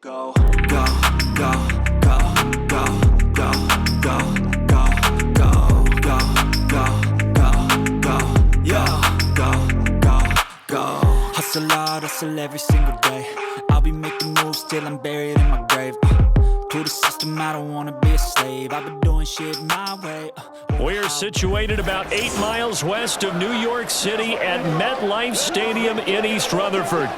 Go, go, go, go, go, go, go, go, go, go, go, go, go, yeah, go, go, go. Hustle hard, hustle every single day. I'll be making moves till I'm buried in my grave. To the system, I don't wanna be a slave. I've been doing shit my way. We're situated about 8 miles west of New York City at MetLife Stadium in East Rutherford.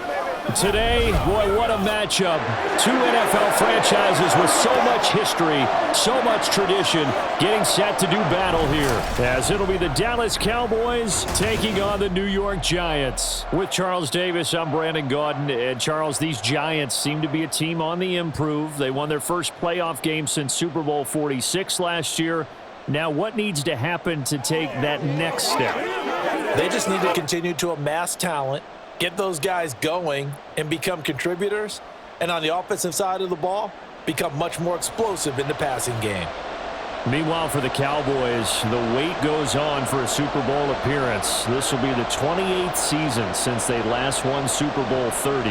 Today, boy, what a matchup. Two NFL franchises with so much history, so much tradition, getting set to do battle here. As it'll be the Dallas Cowboys taking on the New York Giants. With Charles Davis, I'm Brandon Gaudin. And Charles, these Giants seem to be a team on the improve. They won their first playoff game since Super Bowl 46 last year. Now, what needs to happen to take that next step? They just need to continue to amass talent, get those guys going, and become contributors. And on the offensive side of the ball, become much more explosive in the passing game. Meanwhile, for the Cowboys, the wait goes on for a Super Bowl appearance. This will be the 28th season since they last won Super Bowl 30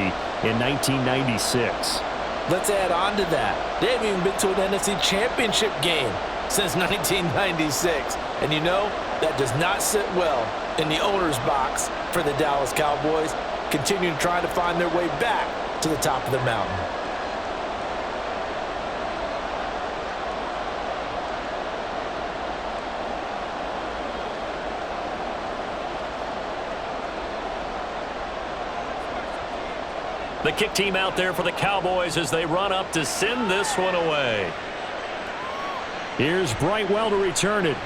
in 1996. Let's add on to that. They haven't even been to an NFC Championship game since 1996. And you know, that does not sit well in the owner's box for the Dallas Cowboys, continuing trying to find their way back to the top of the mountain. The kick team out there for the Cowboys as they run up to send this one away. Here's Brightwell to return it.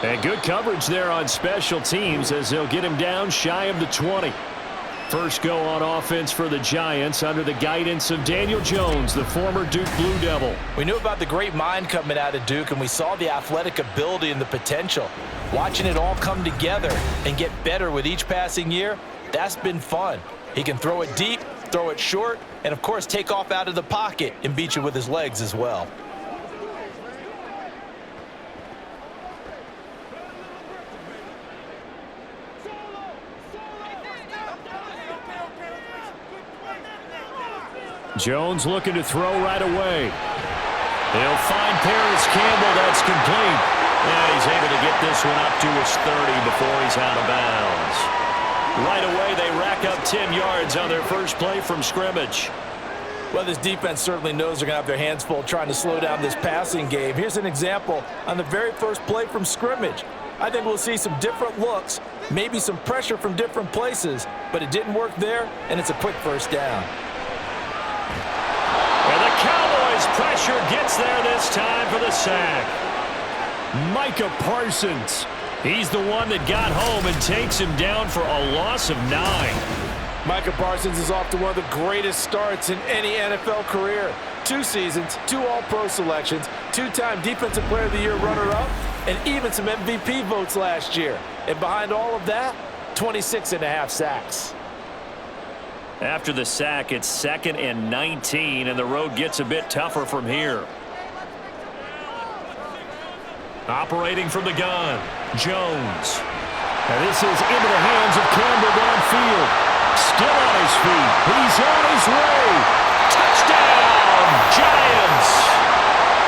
And good coverage there on special teams as they'll get him down shy of the 20. First go on offense for the Giants under the guidance of Daniel Jones, the former Duke Blue Devil. We knew about the great mind coming out of Duke, and we saw the athletic ability and the potential. Watching it all come together and get better with each passing year, that's been fun. He can throw it deep, throw it short, and of course take off out of the pocket and beat you with his legs as well. Jones looking to throw right away. He'll find Paris Campbell. That's complete. And he's able to get this one up to his 30 before he's out of bounds. Right away, they rack up 10 yards on their first play from scrimmage. Well, this defense certainly knows they're going to have their hands full trying to slow down this passing game. Here's an example on the very first play from scrimmage. I think we'll see some different looks, maybe some pressure from different places, but it didn't work there, and it's a quick first down. And the Cowboys' pressure gets there this time for the sack. Micah Parsons. He's the one that got home and takes him down for a loss of 9. Micah Parsons is off to one of the greatest starts in any NFL career. 2 seasons, 2 All-Pro selections, 2-time Defensive Player of the Year runner-up, and even some MVP votes last year. And behind all of that, 26.5 sacks. After the sack, it's 2nd and 19, and the road gets a bit tougher from here. Operating from the gun, Jones. Now this is into the hands of Campbell downfield. Still on his feet. He's on his way. Touchdown, Giants.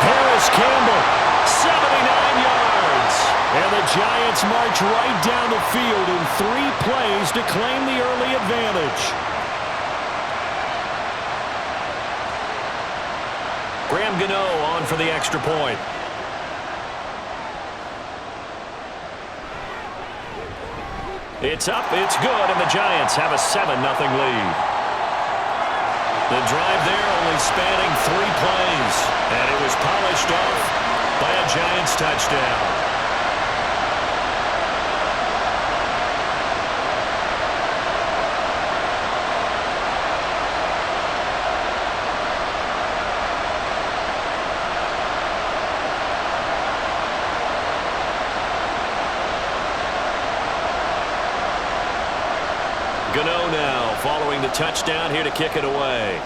Paris Campbell, 79 yards. And the Giants march right down the field in 3 plays to claim the early advantage. Graham Gano on for the extra point. It's up, it's good, and the Giants have a 7-0 lead. The drive there only spanning 3 plays, and it was polished off by a Giants touchdown. Gano now following the touchdown here to kick it away.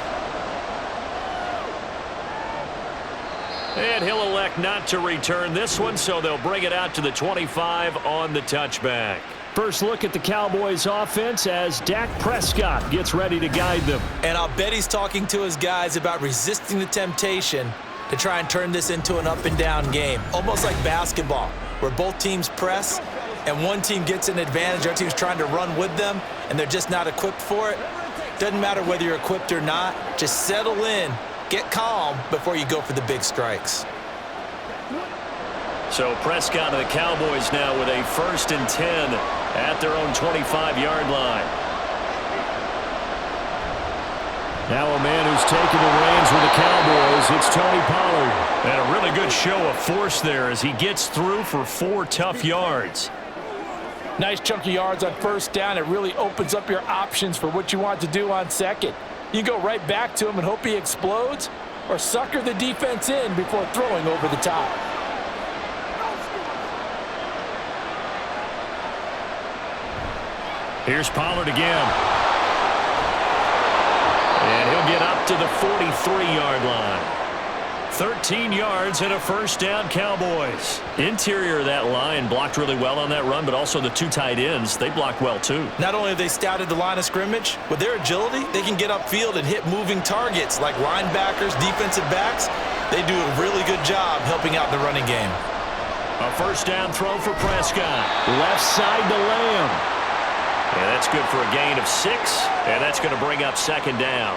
And he'll elect not to return this one, so they'll bring it out to the 25 on the touchback. First look at the Cowboys offense as Dak Prescott gets ready to guide them. And I'll bet he's talking to his guys about resisting the temptation to try and turn this into an up-and-down game. Almost like basketball, where both teams press and one team gets an advantage, our team's trying to run with them, and they're just not equipped for it. Doesn't matter whether you're equipped or not. Just settle in, get calm before you go for the big strikes. So Prescott of the Cowboys now with a 1st and 10 at their own 25-yard line. Now a man who's taken the reins with the Cowboys, it's Tony Pollard. And a really good show of force there as he gets through for 4 tough yards. Nice chunky yards on 1st down. It really opens up your options for what you want to do on 2nd. You go right back to him and hope he explodes, or sucker the defense in before throwing over the top. Here's Pollard again. And he'll get up to the 43-yard line. 13 yards and a 1st down, Cowboys. Interior of that line blocked really well on that run, but also the 2 tight ends, they blocked well too. Not only have they scouted the line of scrimmage, with their agility, they can get upfield and hit moving targets like linebackers, defensive backs. They do a really good job helping out the running game. A 1st down throw for Prescott. Left side to Lamb. And that's good for a gain of 6, and that's going to bring up 2nd down.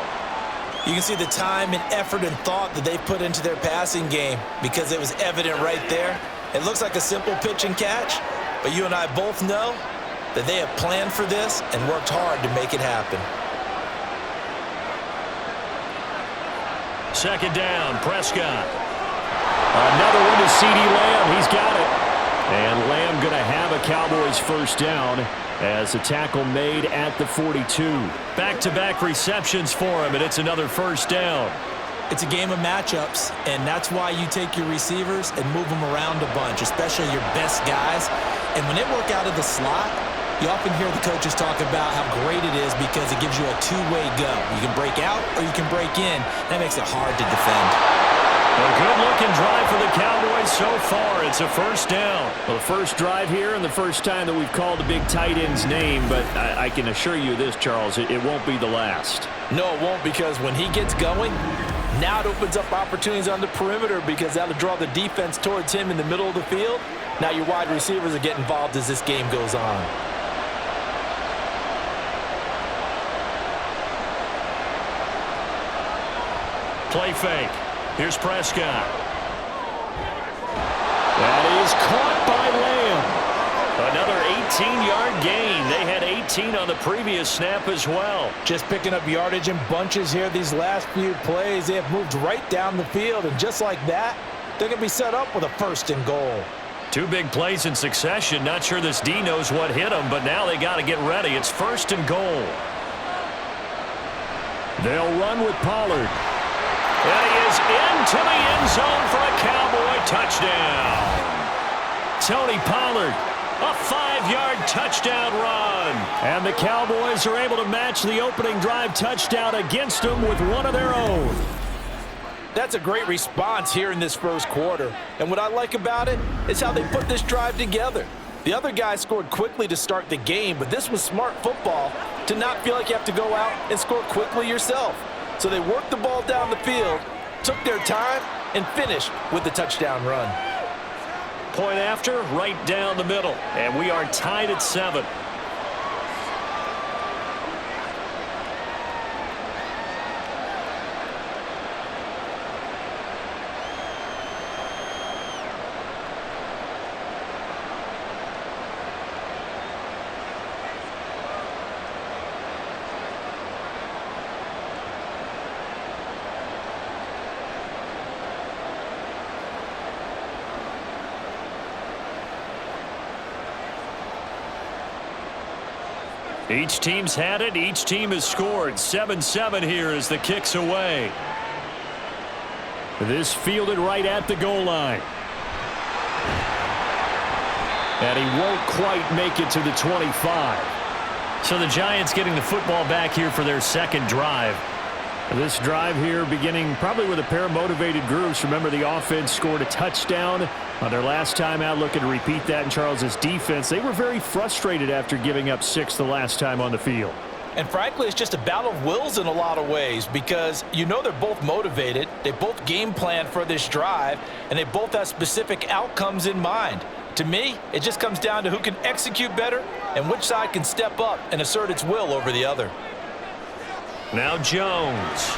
You can see the time and effort and thought that they've put into their passing game because it was evident right there. It looks like a simple pitch and catch, but you and I both know that they have planned for this and worked hard to make it happen. 2nd down, Prescott. Another one to C.D. Lamb. He's got it. And Lamb going to have a Cowboys 1st down as the tackle made at the 42. Back-to-back receptions for him, and it's another 1st down. It's a game of matchups, and that's why you take your receivers and move them around a bunch, especially your best guys. And when they work out of the slot, you often hear the coaches talk about how great it is because it gives you a 2-way go. You can break out or you can break in. That makes it hard to defend. A good-looking drive for the Cowboys so far. It's a 1st down. Well, the first drive here and the first time that we've called the big tight end's name, but I can assure you this, Charles, it won't be the last. No, it won't, because when he gets going, now it opens up opportunities on the perimeter because that'll draw the defense towards him in the middle of the field. Now your wide receivers are getting involved as this game goes on. Play fake. Here's Prescott. That is caught by Lamb. Another 18-yard gain. They had 18 on the previous snap as well. Just picking up yardage in bunches here these last few plays. They have moved right down the field, and just like that, they're going to be set up with a 1st and goal. 2 big plays in succession. Not sure this D knows what hit them, but now they got to get ready. It's 1st and goal. They'll run with Pollard. And he is into the end zone for a Cowboy touchdown. Tony Pollard, a 5-yard touchdown run. And the Cowboys are able to match the opening drive touchdown against them with one of their own. That's a great response here in this 1st quarter. And what I like about it is how they put this drive together. The other guys scored quickly to start the game, but this was smart football to not feel like you have to go out and score quickly yourself. So they worked the ball down the field, took their time, and finished with the touchdown run. Point after, right down the middle. And we are tied at 7. Each team's had it. Each team has scored. 7-7 here as the kick's away. This fielded right at the goal line. And he won't quite make it to the 25. So the Giants getting the football back here for their 2nd drive. This drive here beginning probably with a pair of motivated groups. Remember, the offense scored a touchdown On their last time out, looking to repeat that in Charles's defense. They were very frustrated after giving up 6 the last time on the field. And frankly, it's just a battle of wills in a lot of ways because you know they're both motivated, they both game plan for this drive, and they both have specific outcomes in mind. To me, it just comes down to who can execute better and which side can step up and assert its will over the other. Now Jones.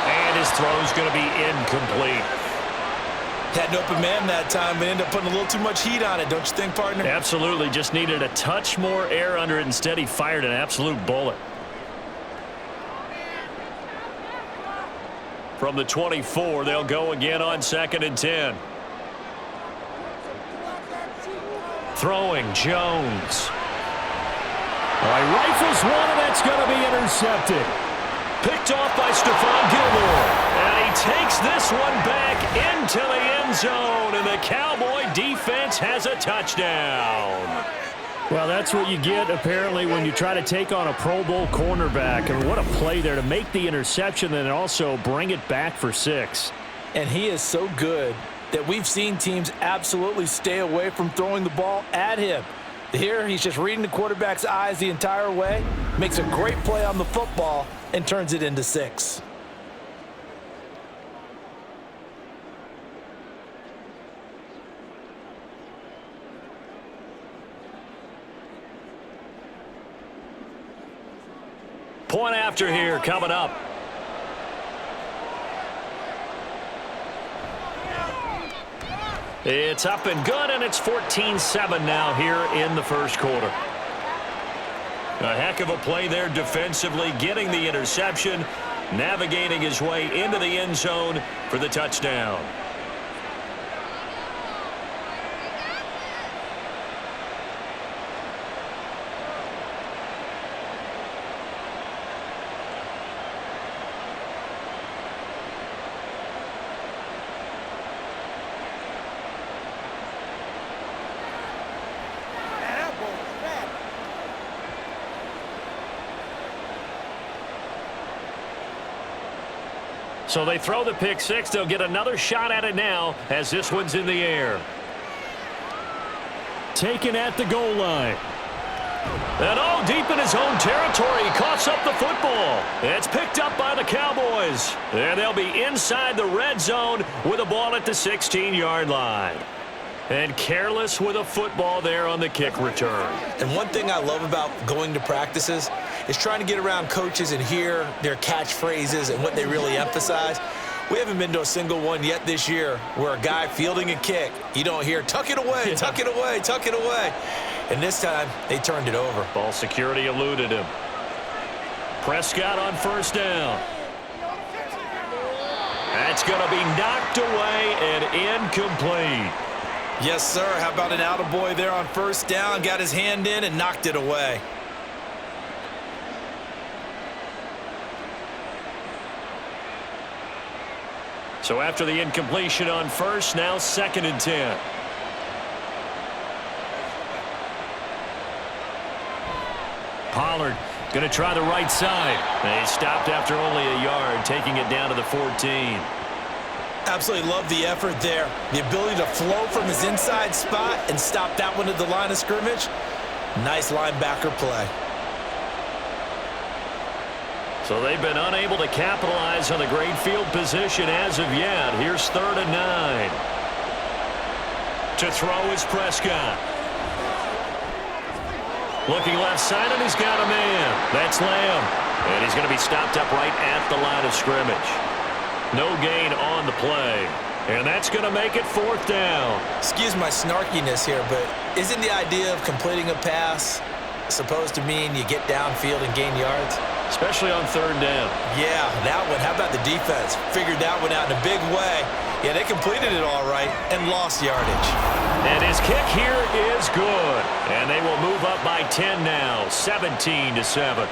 And his throw's going to be incomplete. Had an open man that time, but ended up putting a little too much heat on it, don't you think, partner? Absolutely. Just needed a touch more air under it. Instead, he fired an absolute bullet. From the 24, they'll go again on 2nd and 10. Throwing, Jones. All right, rifles one, and that's going to be intercepted. Picked off by Stephon Gilmore. And he takes this one back into the end zone, and the Cowboy defense has a touchdown. Well, that's what you get, apparently, when you try to take on a Pro Bowl cornerback. And what a play there to make the interception and also bring it back for 6. And he is so good that we've seen teams absolutely stay away from throwing the ball at him. Here, he's just reading the quarterback's eyes the entire way, makes a great play on the football, and turns it into 6. Point after here coming up. It's up and good, and it's 14-7 now here in the first quarter. A heck of a play there defensively, getting the interception, navigating his way into the end zone for the touchdown. So they throw the pick 6. They'll get another shot at it now as this one's in the air. Taken at the goal line. And all deep in his own territory, he coughs up the football. It's picked up by the Cowboys. And they'll be inside the red zone with a ball at the 16-yard line. And careless with a football there on the kick return. And one thing I love about going to practices is trying to get around coaches and hear their catchphrases and what they really emphasize. We haven't been to a single one yet this year where a guy fielding a kick, you don't hear, tuck it away, tuck it away, tuck it away. And this time, they turned it over. Ball security eluded him. Prescott on first down. That's going to be knocked away and incomplete. Yes, sir. How about an attaboy there on first down? Got his hand in and knocked it away. So after the incompletion on first, now 2nd and 10. Pollard going to try the right side. And he stopped after only a yard, taking it down to the 14. Absolutely love the effort there. The ability to flow from his inside spot and stop that one at the line of scrimmage. Nice linebacker play. So they've been unable to capitalize on the great field position as of yet. Here's 3rd and 9. To throw is Prescott. Looking left side, and he's got a man. That's Lamb. And he's going to be stopped up right at the line of scrimmage. No gain on the play. And that's going to make it 4th down. Excuse my snarkiness here, but isn't the idea of completing a pass supposed to mean you get downfield and gain yards? Especially on 3rd down. Yeah, that one. How about the defense? Figured that one out in a big way. Yeah, they completed it all right and lost yardage. And his kick here is good. And they will move up by 10 now, 17-7.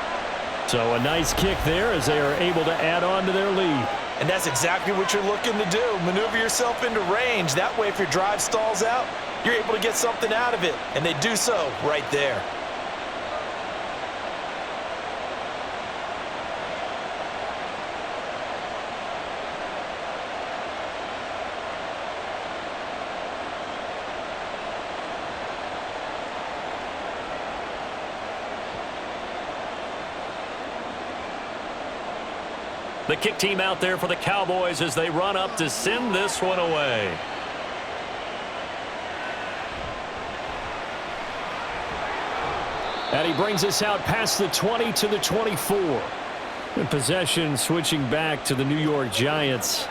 So a nice kick there as they are able to add on to their lead. And that's exactly what you're looking to do. Maneuver yourself into range. That way, if your drive stalls out, you're able to get something out of it. And they do so right there. The kick team out there for the Cowboys as they run up to send this one away. And he brings us out past the 20 to the 24. And possession switching back to the New York Giants.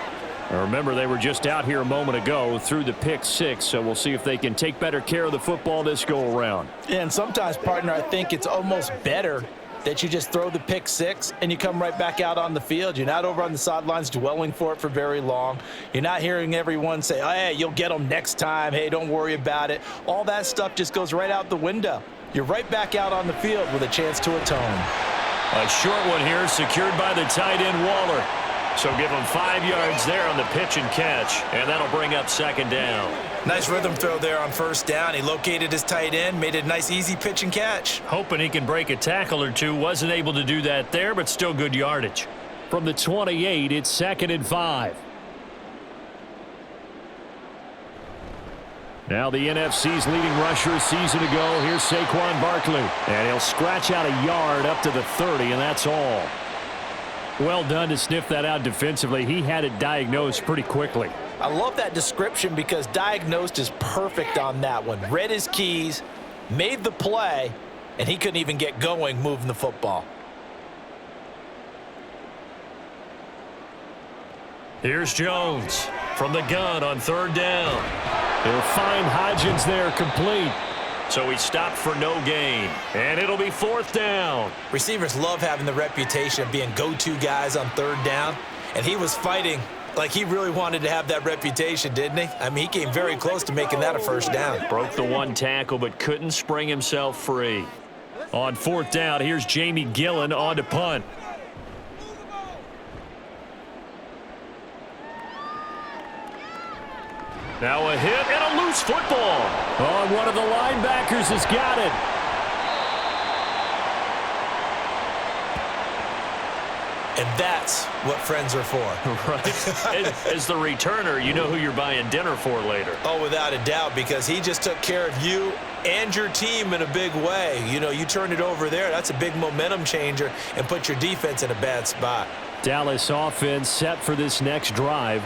Now remember, they were just out here a moment ago through the pick six, so we'll see if they can take better care of the football this go-around. Yeah, and sometimes, partner, I think it's almost better that you just throw the pick six and you come right back out on the field. You're not over on the sidelines dwelling for it for very long. You're not hearing everyone say, oh, hey, you'll get them next time. Hey, don't worry about it. All that stuff just goes right out the window. You're right back out on the field with a chance to atone. A short one here secured by the tight end Waller. So give him 5 yards there on the pitch and catch, and that'll bring up second down. Nice rhythm throw there on first down. He located his tight end, made it a nice easy pitch and catch. Hoping he can break a tackle or two. Wasn't able to do that there, but still good yardage. From the 28, it's 2nd and 5. Now the NFC's leading rusher a season ago. Here's Saquon Barkley. And he'll scratch out a yard up to the 30, and that's all. Well done to sniff that out defensively. He had it diagnosed pretty quickly. I love that description because diagnosed is perfect on that one. Read his keys, made the play, and he couldn't even get going moving the football. Here's Jones from the gun on 3rd down. He'll find Hodgins there complete. So he stopped for no gain. And it'll be 4th down. Receivers love having the reputation of being go-to guys on 3rd down. And he was fighting like he really wanted to have that reputation, didn't he? I mean, he came very close to making that a 1st down. Broke the one tackle but couldn't spring himself free. On 4th down, here's Jamie Gillen on to punt. Now a hit and a loose football. Oh, one of the linebackers has got it. And that's what friends are for. Right. As the returner, you know who you're buying dinner for later. Oh, without a doubt, because he just took care of you and your team in a big way. You know, you turned it over there. That's a big momentum changer and put your defense in a bad spot. Dallas offense set for this next drive.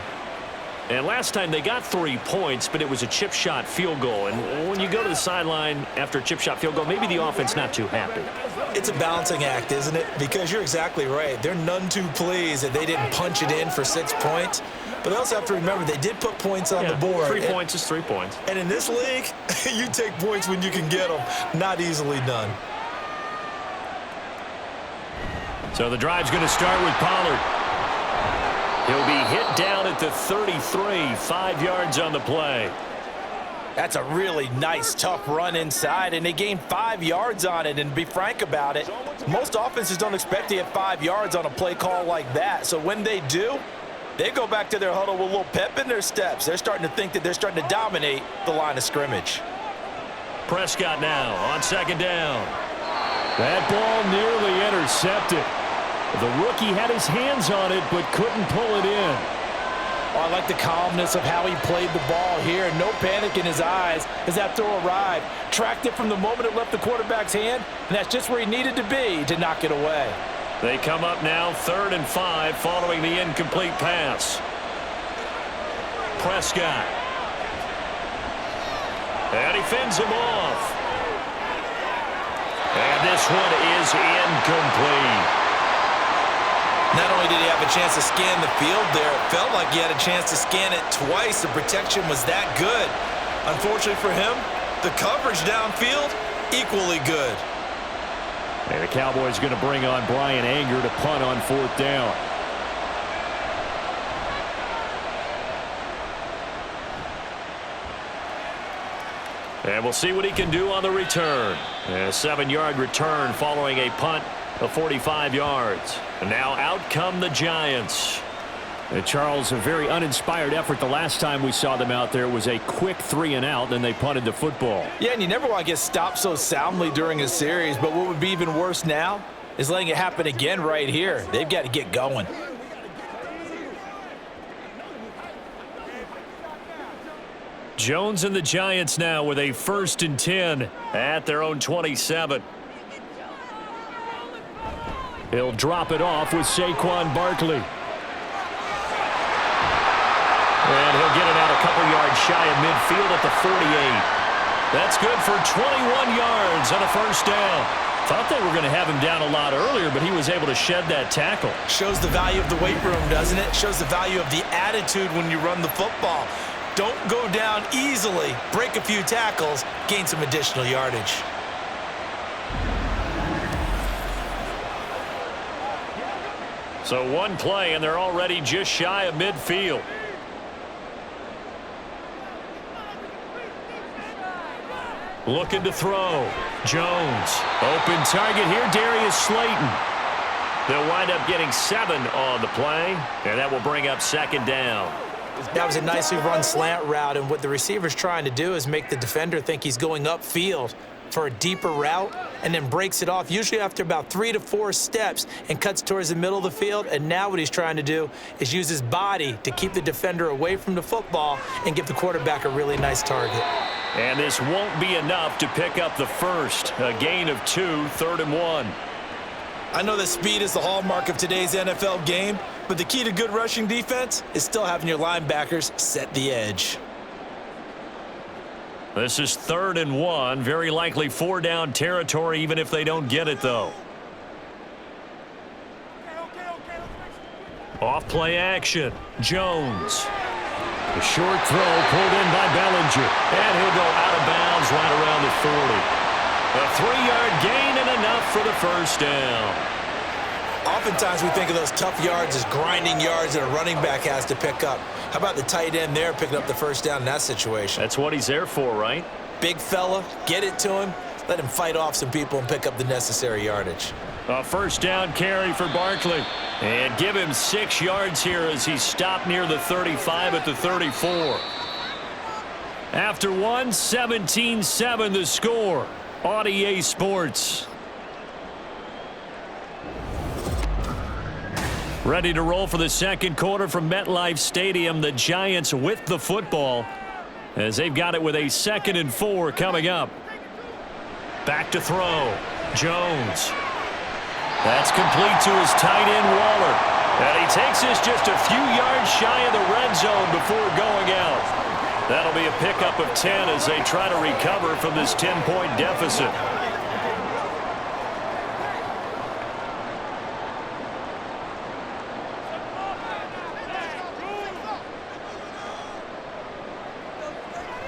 And last time they got 3 points, but it was a chip shot field goal. And when you go to the sideline after a chip shot field goal, maybe the offense not too happy. It's a balancing act, isn't it? Because you're exactly right. They're none too pleased that they didn't punch it in for 6 points. But they also have to remember they did put points on the board. 3 points is 3 points. And in this league, you take points when you can get them. Not easily done. So the drive's going to start with Pollard. He'll be hit down at the 33, 5 yards on the play. That's a really nice, tough run inside, and they gained 5 yards on it. And to be frank about it, most offenses don't expect to get 5 yards on a play call like that. So when they do, they go back to their huddle with a little pep in their steps. They're starting to think that they're starting to dominate the line of scrimmage. Prescott now on 2nd down. That ball nearly intercepted. The rookie had his hands on it but couldn't pull it in. Oh, I like the calmness of how he played the ball here. No panic in his eyes as that throw arrived. Tracked it from the moment it left the quarterback's hand, and that's just where he needed to be to knock it away. They come up now 3rd and 5 following the incomplete pass. Prescott. And he fends him off. And this one is incomplete. Not only did he have a chance to scan the field there, it felt like he had a chance to scan it twice. The protection was that good. Unfortunately for him, the coverage downfield, equally good. And the Cowboys going to bring on Brian Anger to punt on 4th down. And we'll see what he can do on the return. A 7-yard return following a punt of 45 yards. And now out come the Giants. And Charles, a very uninspired effort the last time we saw them out there. Was a quick 3 and out, then they punted the football. Yeah, and you never want to get stopped so soundly during a series, but what would be even worse now is letting it happen again right here. They've got to get going. Jones and the Giants now with a 1st and 10 at their own 27. He'll drop it off with Saquon Barkley. And he'll get it out a couple yards shy of midfield at the 48. That's good for 21 yards and a first down. Thought they were going to have him down a lot earlier, but he was able to shed that tackle. Shows the value of the weight room, doesn't it? Shows the value of the attitude when you run the football. Don't go down easily. Break a few tackles. Gain some additional yardage. So one play, and they're already just shy of midfield. Looking to throw. Jones. Open target here, Darius Slayton. They'll wind up getting 7 on the play, and that will bring up second down. That was a nicely run slant route, and what the receiver's trying to do is make the defender think he's going upfield for a deeper route and then breaks it off, usually after about 3 to 4 steps, and cuts towards the middle of the field. And now what he's trying to do is use his body to keep the defender away from the football and give the quarterback a really nice target. And this won't be enough to pick up the first. A gain of 2, 3rd and 1. I know that speed is the hallmark of today's NFL game, but the key to good rushing defense is still having your linebackers set the edge. This is 3rd and 1. Very likely 4-down territory, even if they don't get it, though. Off play action. Jones. A short throw pulled in by Bellinger. And he'll go out of bounds right around the 40. A 3-yard gain and enough for the first down. Oftentimes we think of those tough yards as grinding yards that a running back has to pick up. How about the tight end there picking up the first down in that situation? That's what he's there for, right? Big fella, get it to him, let him fight off some people and pick up the necessary yardage. A first down carry for Barkley. And give him 6 yards here as he stopped near the 35 at the 34. After 1, 17-7 the score on EA Sports. Ready to roll for the second quarter from MetLife Stadium. The Giants with the football as they've got it with a 2nd and 4 coming up. Back to throw. Jones. That's complete to his tight end, Waller. And he takes this just a few yards shy of the red zone before going out. That'll be a pickup of 10 as they try to recover from this 10-point deficit.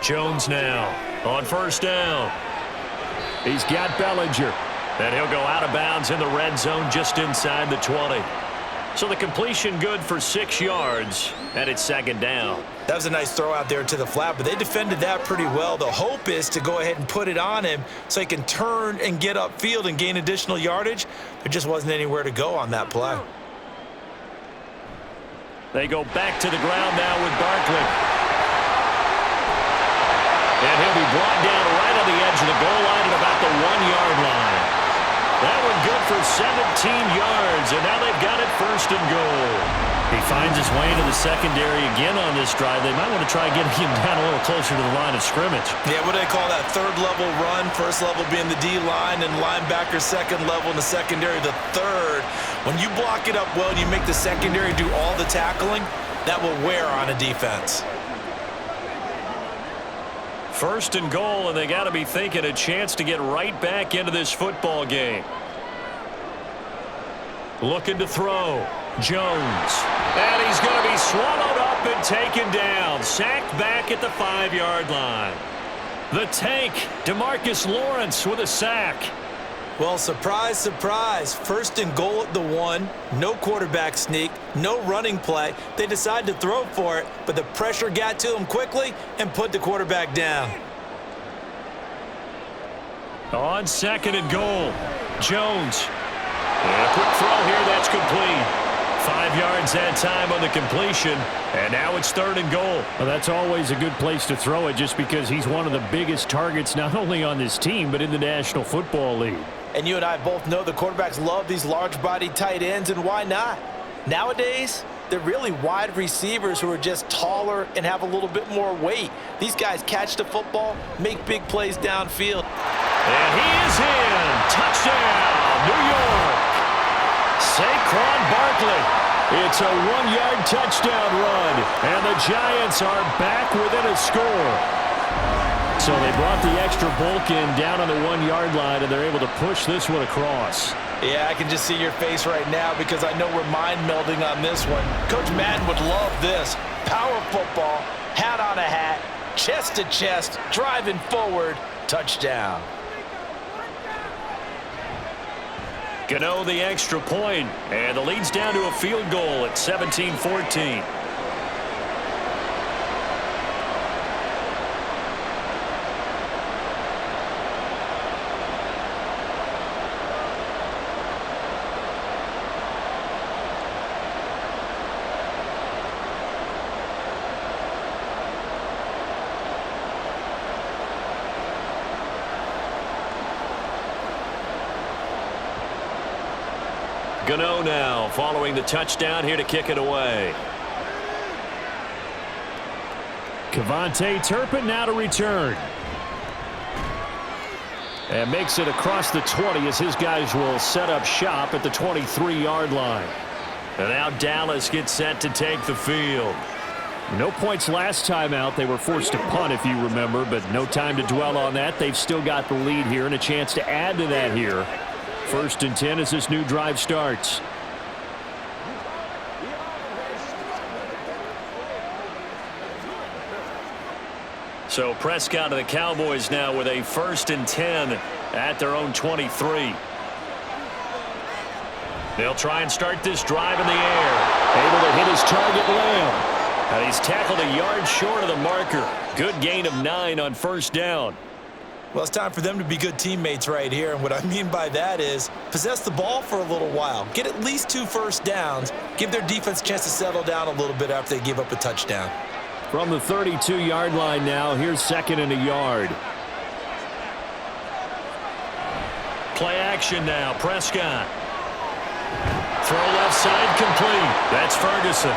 Jones now on first down. He's got Bellinger. And he'll go out of bounds in the red zone just inside the 20. So the completion good for 6 yards, and it's second down. That was a nice throw out there to the flat, but they defended that pretty well. The hope is to go ahead and put it on him so he can turn and get upfield and gain additional yardage. There just wasn't anywhere to go on that play. They go back to the ground now with Barkley. And he'll be brought down right on the edge of the goal line at about the 1-yard line. That one good for 17 yards, and now they've got it 1st and goal. He finds his way into the secondary again on this drive. They might want to try getting him down a little closer to the line of scrimmage. Yeah, what do they call that? 3rd level run, 1st level being the D-line, and linebacker 2nd level in the secondary, the 3rd. When you block it up well and you make the secondary do all the tackling, that will wear on a defense. 1st and goal, and they got to be thinking a chance to get right back into this football game. Looking to throw. Jones. And he's going to be swallowed up and taken down. Sacked back at the 5-yard line. The tank, DeMarcus Lawrence with a sack. Well, surprise, surprise. 1st and goal at the 1. No quarterback sneak. No running play. They decide to throw for it, but the pressure got to him quickly and put the quarterback down. On 2nd and goal. Jones. And a quick throw here. That's complete. 5 yards that time on the completion. And now it's 3rd and goal. Well, that's always a good place to throw it just because he's one of the biggest targets not only on this team but in the National Football League. And you and I both know the quarterbacks love these large-bodied tight ends, and why not? Nowadays, they're really wide receivers who are just taller and have a little bit more weight. These guys catch the football, make big plays downfield. And he is in. Touchdown, New York. Saquon Barkley It's a 1-yard touchdown run, and the Giants are back within a score. So they brought the extra bulk in down on the 1-yard line, and they're able to push this one across. Yeah, I can just see your face right now because I know we're mind melding on this one. Coach Madden would love this. Power football, hat on a hat, chest to chest, driving forward, touchdown. Gano the extra point, and the lead's down to a field goal at 17-14. Gano now following the touchdown here to kick it away. Kevontae Turpin now to return. And makes it across the 20 as his guys will set up shop at the 23-yard line. And now Dallas gets set to take the field. No points last time out. They were forced to punt, if you remember, but no time to dwell on that. They've still got the lead here and a chance to add to that here. 1st and 10 as this new drive starts. So Prescott of the Cowboys now with a 1st and 10 at their own 23. They'll try and start this drive in the air. Able to hit his target, Lamb. And he's tackled a yard short of the marker. Good gain of 9 on 1st down. Well, it's time for them to be good teammates right here, and what I mean by that is possess the ball for a little while, get at least 2 first downs, give their defense a chance to settle down a little bit after they give up a touchdown. From the 32-yard line now, here's 2nd and a yard. Play action now, Prescott. Throw left side complete. That's Ferguson.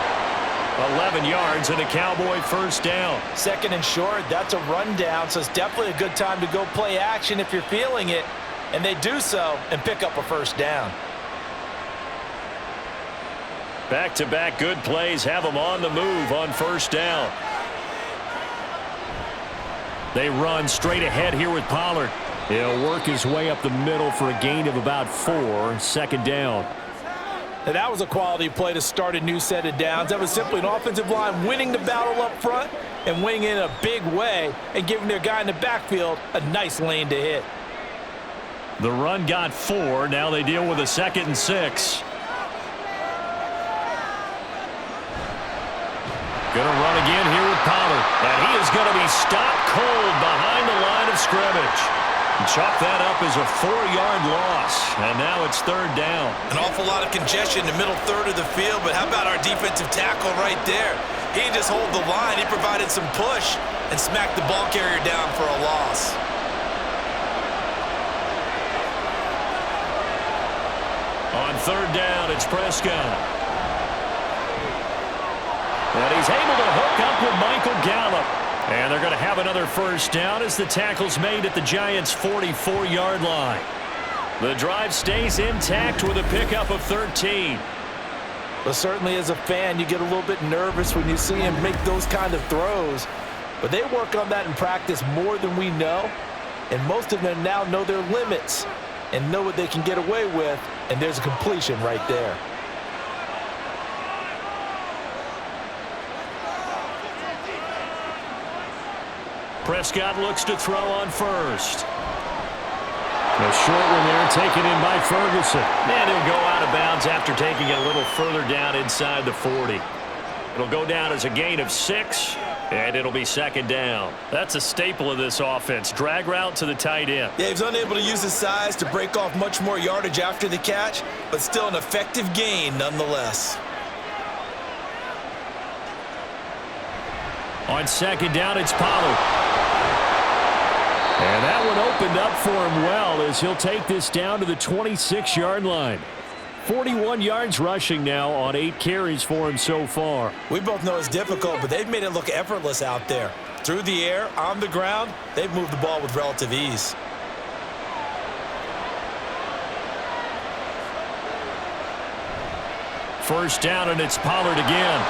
11 yards and a Cowboy 1st down. 2nd and short, that's a rundown, so it's definitely a good time to go play action if you're feeling it. And they do so and pick up a 1st down. Back-to-back good plays have them on the move on 1st down. They run straight ahead here with Pollard. He'll work his way up the middle for a gain of about 4, 2nd down. Now, that was a quality play to start a new set of downs. That was simply an offensive line winning the battle up front and winning in a big way and giving their guy in the backfield a nice lane to hit. The run got 4. Now they deal with a 2nd and 6. Going to run again here with Pollard. And he is going to be stopped cold behind the line of scrimmage. Chalk that up as a 4-yard loss, and now it's 3rd down. An awful lot of congestion in the middle third of the field, but how about our defensive tackle right there? He didn't just hold the line, he provided some push and smacked the ball carrier down for a loss. On 3rd down, it's Prescott. And he's able to hook up with Michael Gallup. And they're going to have another 1st down as the tackle's made at the Giants' 44-yard line. The drive stays intact with a pickup of 13. But certainly as a fan, you get a little bit nervous when you see him make those kind of throws. But they work on that in practice more than we know. And most of them now know their limits and know what they can get away with. And there's a completion right there. Prescott looks to throw on 1st. A short one there taken in by Ferguson. And he'll go out of bounds after taking it a little further down inside the 40. It'll go down as a gain of 6, and it'll be 2nd down. That's a staple of this offense. Drag route to the tight end. Yeah, he's unable to use his size to break off much more yardage after the catch, but still an effective gain nonetheless. On 2nd down, it's Pollard. And that one opened up for him well as he'll take this down to the 26-yard line. 41 yards rushing now on 8 carries for him so far. We both know it's difficult, but they've made it look effortless out there. Through the air, on the ground, they've moved the ball with relative ease. First down, and it's Pollard again.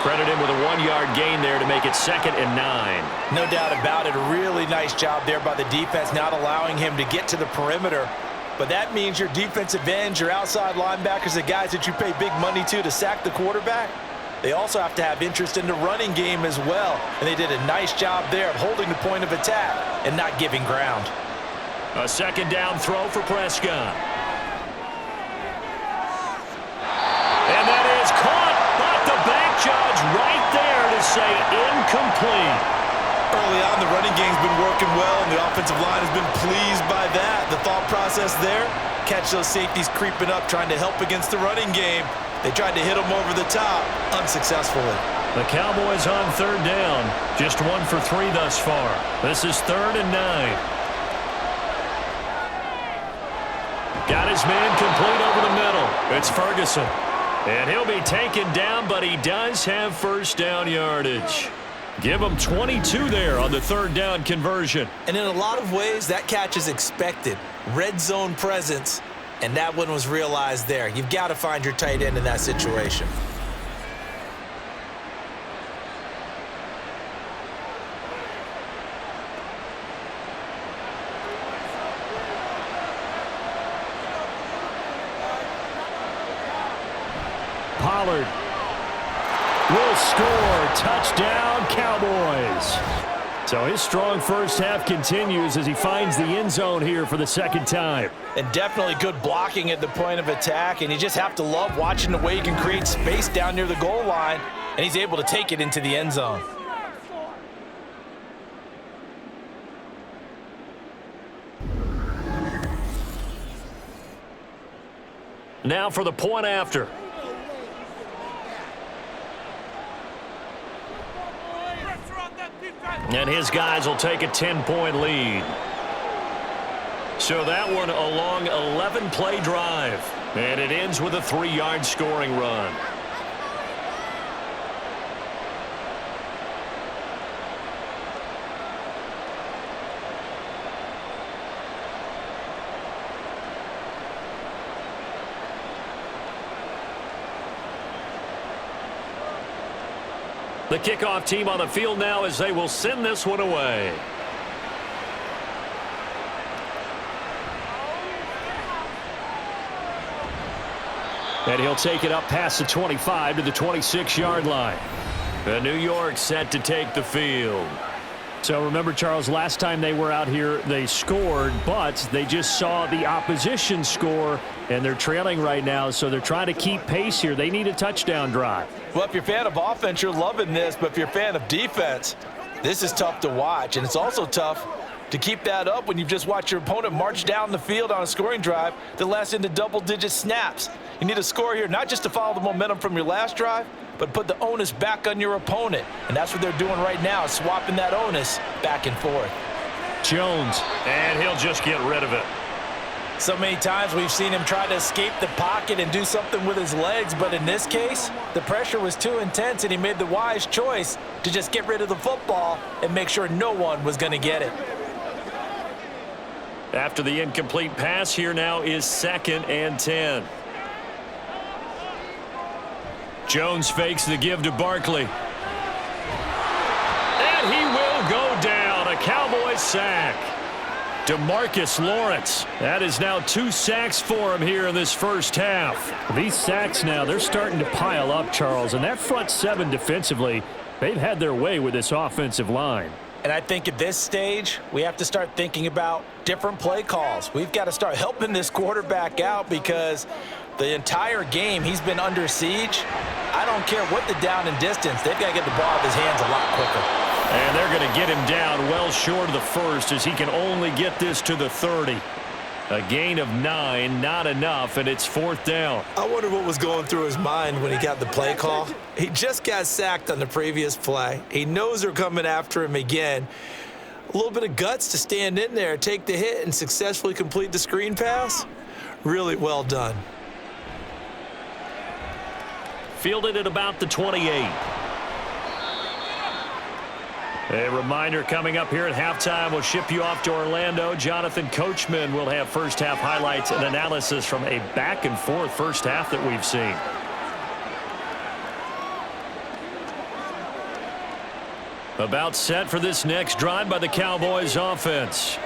Credit him with a 1-yard gain there to make it 2nd and 9. No doubt about it. A really nice job there by the defense, not allowing him to get to the perimeter. But that means your defensive ends, your outside linebackers, the guys that you pay big money to sack the quarterback, they also have to have interest in the running game as well. And they did a nice job there of holding the point of attack and not giving ground. A 2nd down throw for Prescott. And that is caught, but the back judge right there to say incomplete. Early on, the running game's been working well, and the offensive line has been pleased by that. The thought process there, catch those safeties creeping up, trying to help against the running game. They tried to hit them over the top, unsuccessfully. The Cowboys on 3rd down, just 1 for 3 thus far. This is 3rd and 9. Got his man complete over the middle. It's Ferguson. And he'll be taken down, but he does have first down yardage. Give him 22 there on the 3rd down conversion. And in a lot of ways, that catch is expected. Red zone presence, and that one was realized there. You've got to find your tight end in that situation. Pollard will score. Touchdown, Cowboys. So his strong first half continues as he finds the end zone here for the 2nd time. And definitely good blocking at the point of attack, and you just have to love watching the way he can create space down near the goal line, and he's able to take it into the end zone. Now for the point after. And his guys will take a 10-point lead. So that one a long 11-play drive. And it ends with a 3-yard scoring run. The kickoff team on the field now as they will send this one away. And he'll take it up past the 25 to the 26-yard line. The New York set to take the field. So remember, Charles, last time they were out here, they scored, but they just saw the opposition score, and they're trailing right now, so they're trying to keep pace here. They need a touchdown drive. Well, if you're a fan of offense, you're loving this, but if you're a fan of defense, this is tough to watch, and it's also tough to keep that up when you've just watched your opponent march down the field on a scoring drive that lasts into double-digit snaps. You need a score here, not just to follow the momentum from your last drive, but put the onus back on your opponent. And that's what they're doing right now, swapping that onus back and forth. Jones, and he'll just get rid of it. So many times we've seen him try to escape the pocket and do something with his legs, but in this case, the pressure was too intense, and he made the wise choice to just get rid of the football and make sure no one was going to get it. After the incomplete pass, here now is 2nd and 10. Jones fakes the give to Barkley. And he will go down. A Cowboys sack. DeMarcus Lawrence. That is now 2 sacks for him here in this first half. These sacks now, they're starting to pile up, Charles. And that front 7 defensively, they've had their way with this offensive line. And I think at this stage, we have to start thinking about different play calls. We've got to start helping this quarterback out because the entire game he's been under siege. I don't care what the down and distance. They've got to get the ball out of his hands a lot quicker. And they're going to get him down well short of the first as he can only get this to the 30. A gain of 9, not enough, and it's 4th down. I wonder what was going through his mind when he got the play call. He just got sacked on the previous play. He knows they're coming after him again. A little bit of guts to stand in there, take the hit, and successfully complete the screen pass. Really well done. Fielded at about the 28. A reminder coming up here at halftime, we'll ship you off to Orlando. Jonathan Coachman will have first half highlights and analysis from a back and forth first half that we've seen. About set for this next drive by the Cowboys offense.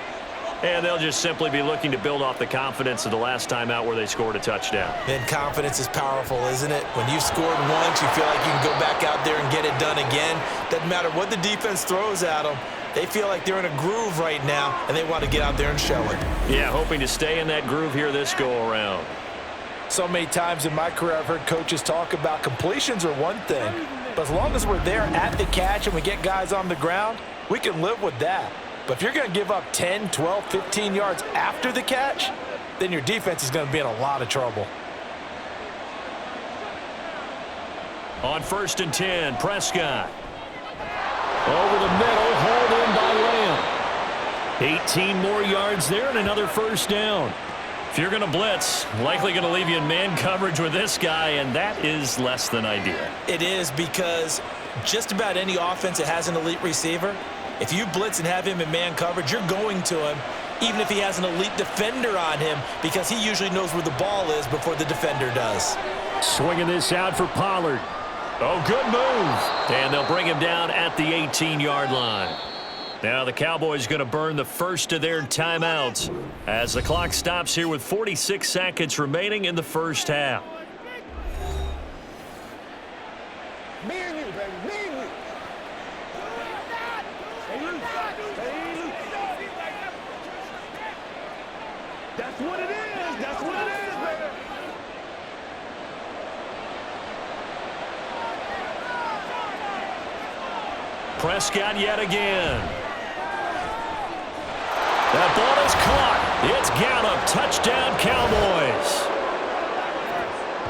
And they'll just simply be looking to build off the confidence of the last time out where they scored a touchdown. And confidence is powerful, isn't it? When you've scored once, you feel like you can go back out there and get it done again. Doesn't matter what the defense throws at them. They feel like they're in a groove right now, and they want to get out there and show it. Yeah, hoping to stay in that groove here this go-around. So many times in my career, I've heard coaches talk about completions are one thing. But as long as we're there at the catch and we get guys on the ground, we can live with that. But if you're going to give up 10, 12, 15 yards after the catch, then your defense is going to be in a lot of trouble. On 1st and 10, Prescott. Over the middle, hauled in by Lamb. 18 more yards there and another first down. If you're going to blitz, likely going to leave you in man coverage with this guy, and that is less than ideal. It is, because just about any offense that has an elite receiver, if you blitz and have him in man coverage, you're going to him, even if he has an elite defender on him, because he usually knows where the ball is before the defender does. Swinging this out for Pollard. Oh, good move. And they'll bring him down at the 18-yard line. Now the Cowboys going to burn the first of their timeouts as the clock stops here with 46 seconds remaining in the first half. Me and you, baby. Me and you. That's what it is. That's what it is, baby. Prescott yet again. That ball is caught. It's Gallup. Touchdown, Cowboys.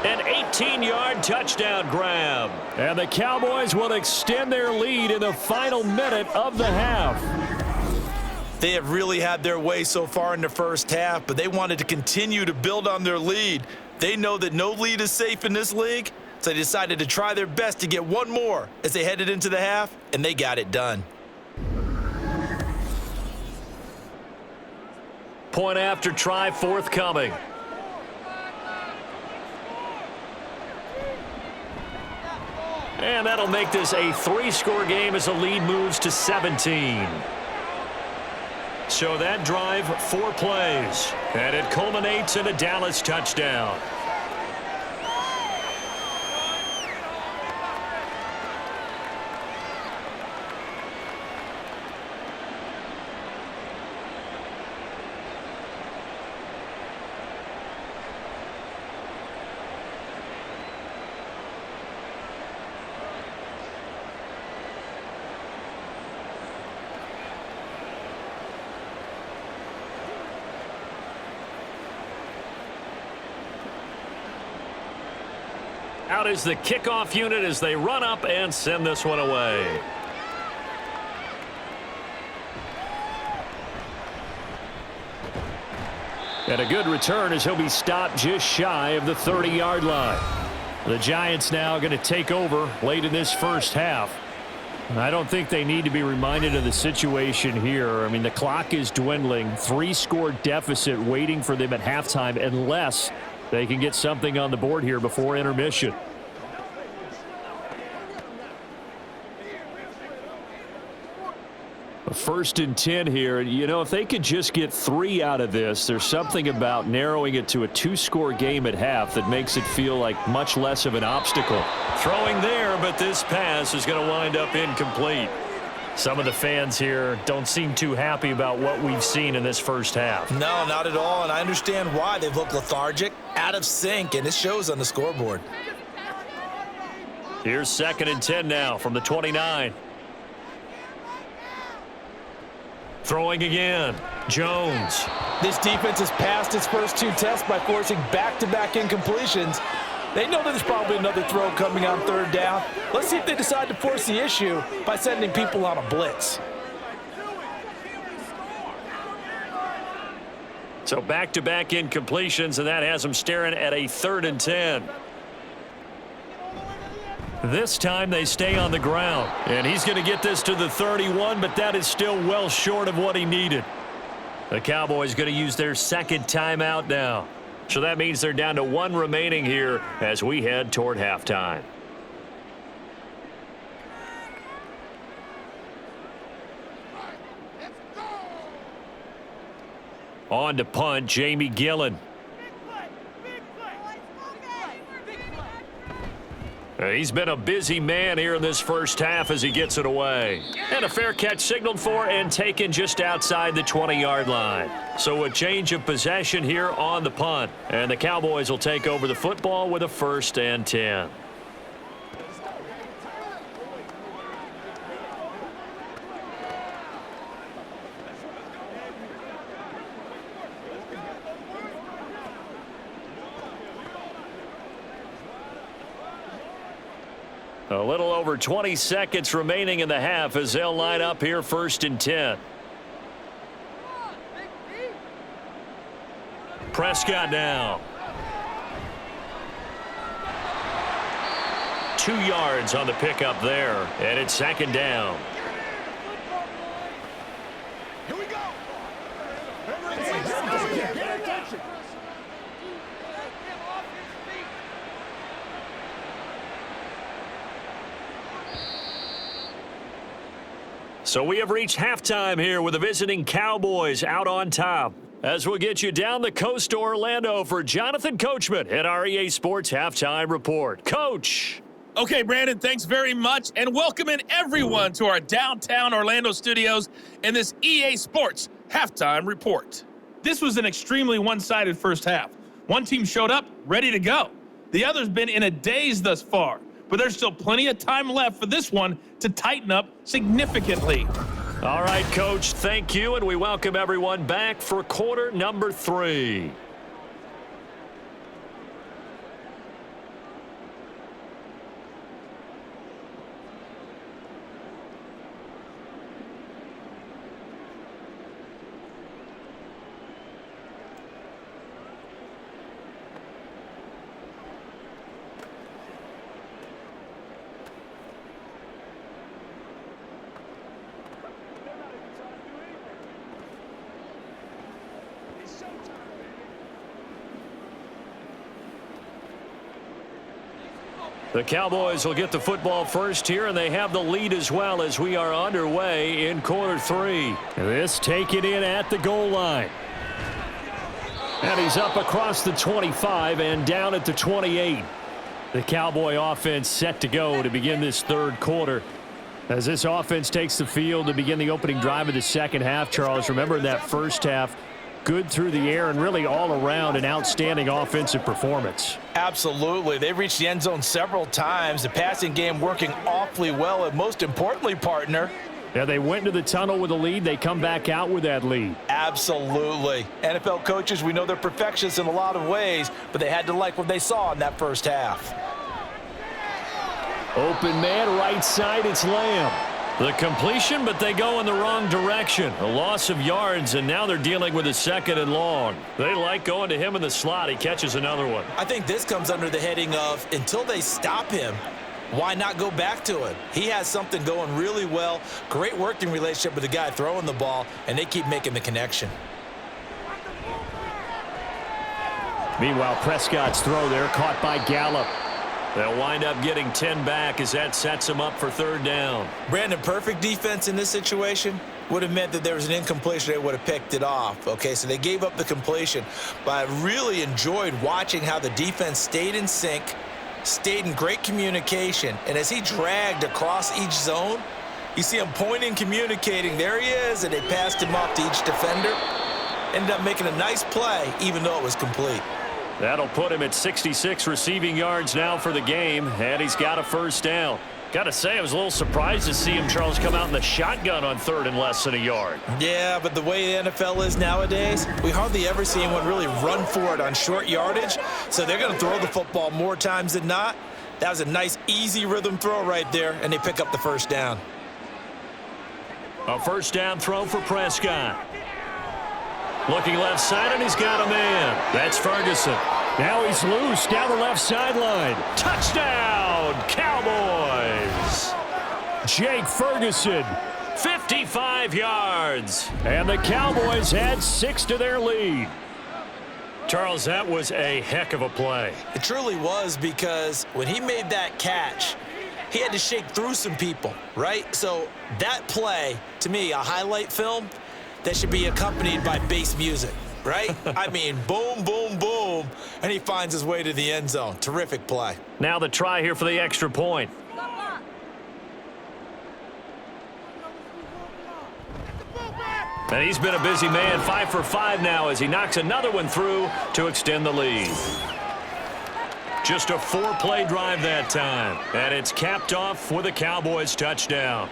An 18-yard touchdown grab. And the Cowboys will extend their lead in the final minute of the half. They have really had their way so far in the first half, but they wanted to continue to build on their lead. They know that no lead is safe in this league, so they decided to try their best to get one more as they headed into the half, and they got it done. Point after try forthcoming. And that'll make this a 3-score game as the lead moves to 17. So that drive, 4 plays. And it culminates in a Dallas touchdown. Out is the kickoff unit as they run up and send this one away. And a good return as he'll be stopped just shy of the 30-yard line. The Giants now going to take over late in this first half. I don't think they need to be reminded of the situation here. I mean, the clock is dwindling. 3-score deficit waiting for them at halftime unless they can get something on the board here before intermission. First and 10 here. You know, if they could just get 3 out of this, there's something about narrowing it to a 2-score game at half that makes it feel like much less of an obstacle. Throwing there, but this pass is going to wind up incomplete. Some of the fans here don't seem too happy about what we've seen in this first half. No, not at all, and I understand why. They've looked lethargic, out of sync, and it shows on the scoreboard. Here's 2nd and 10 now from the 29. Throwing again, Jones. This defense has passed its first 2 tests by forcing back-to-back incompletions. They know that there's probably another throw coming on 3rd down. Let's see if they decide to force the issue by sending people on a blitz. So back-to-back incompletions, and that has them staring at a 3rd and 10. This time they stay on the ground. And he's going to get this to the 31, but that is still well short of what he needed. The Cowboys going to use their second timeout now. So that means they're down to one remaining here as we head toward halftime. On to punt, Jamie Gillen. He's been a busy man here in this first half as he gets it away. And a fair catch signaled for and taken just outside the 20-yard line. So a change of possession here on the punt. And the Cowboys will take over the football with a 1st and 10. A little over 20 seconds remaining in the half as they'll line up here 1st and 10. Prescott now. 2 yards on the pickup there, and it's 2nd down. Here we go. So we have reached halftime here with the visiting Cowboys out on top. As we'll get you down the coast to Orlando for Jonathan Coachman at our EA Sports Halftime Report. Coach. Okay, Brandon, thanks very much, and welcome in everyone to our downtown Orlando studios in this EA Sports Halftime Report. This was an extremely one-sided first half. One team showed up, ready to go. The other's been in a daze thus far, but there's still plenty of time left for this one to tighten up significantly. All right, Coach, thank you, and we welcome everyone back for quarter number 3. The Cowboys will get the football first here, and they have the lead as well as we are underway in quarter 3. This taken in at the goal line. And he's up across the 25 and down at the 28. The Cowboy offense set to go to begin this third quarter. As this offense takes the field to begin the opening drive of the second half, Charles, remember in that first half, good through the air and really all around an outstanding offensive performance. Absolutely. They've reached the end zone several times. The passing game working awfully well, and most importantly, partner. Yeah, they went into the tunnel with a lead. They come back out with that lead. Absolutely. NFL coaches, we know they're perfectionists in a lot of ways, but they had to like what they saw in that first half. Open man, right side, it's Lamb. The completion, but they go in the wrong direction. A loss of yards, and now they're dealing with a 2nd and long. They like going to him in the slot. He catches another one. I think this comes under the heading of, until they stop him, why not go back to him? He has something going really well. Great working relationship with the guy throwing the ball, and they keep making the connection. Meanwhile, Prescott's throw there caught by Gallup. They'll wind up getting 10 back as that sets them up for 3rd down. Brandon, perfect defense in this situation would have meant that there was an incompletion. They would have picked it off. Okay, so they gave up the completion. But I really enjoyed watching how the defense stayed in sync, stayed in great communication. And as he dragged across each zone, you see him pointing, communicating. There he is, and they passed him off to each defender. Ended up making a nice play, even though it was complete. That'll put him at 66 receiving yards now for the game, and he's got a 1st down. Got to say, I was a little surprised to see him, Charles, come out in the shotgun on 3rd and less than a yard. Yeah, but the way the NFL is nowadays, we hardly ever see anyone really run for it on short yardage, so they're going to throw the football more times than not. That was a nice, easy rhythm throw right there, and they pick up the 1st down. A 1st down throw for Prescott. Looking left side, and he's got a man. That's Ferguson. Now he's loose down the left sideline. Touchdown, Cowboys. Jake Ferguson, 55 yards. And the Cowboys add 6 to their lead. Charles, that was a heck of a play. It truly was, because when he made that catch, he had to shake through some people, right? So that play, to me, a highlight film that should be accompanied by bass music, right? I mean, boom, boom, boom, and he finds his way to the end zone. Terrific play. Now the try here for the extra point. And he's been a busy man, 5 for 5 now as he knocks another one through to extend the lead. Just a 4-play drive that time, and it's capped off with a Cowboys touchdown.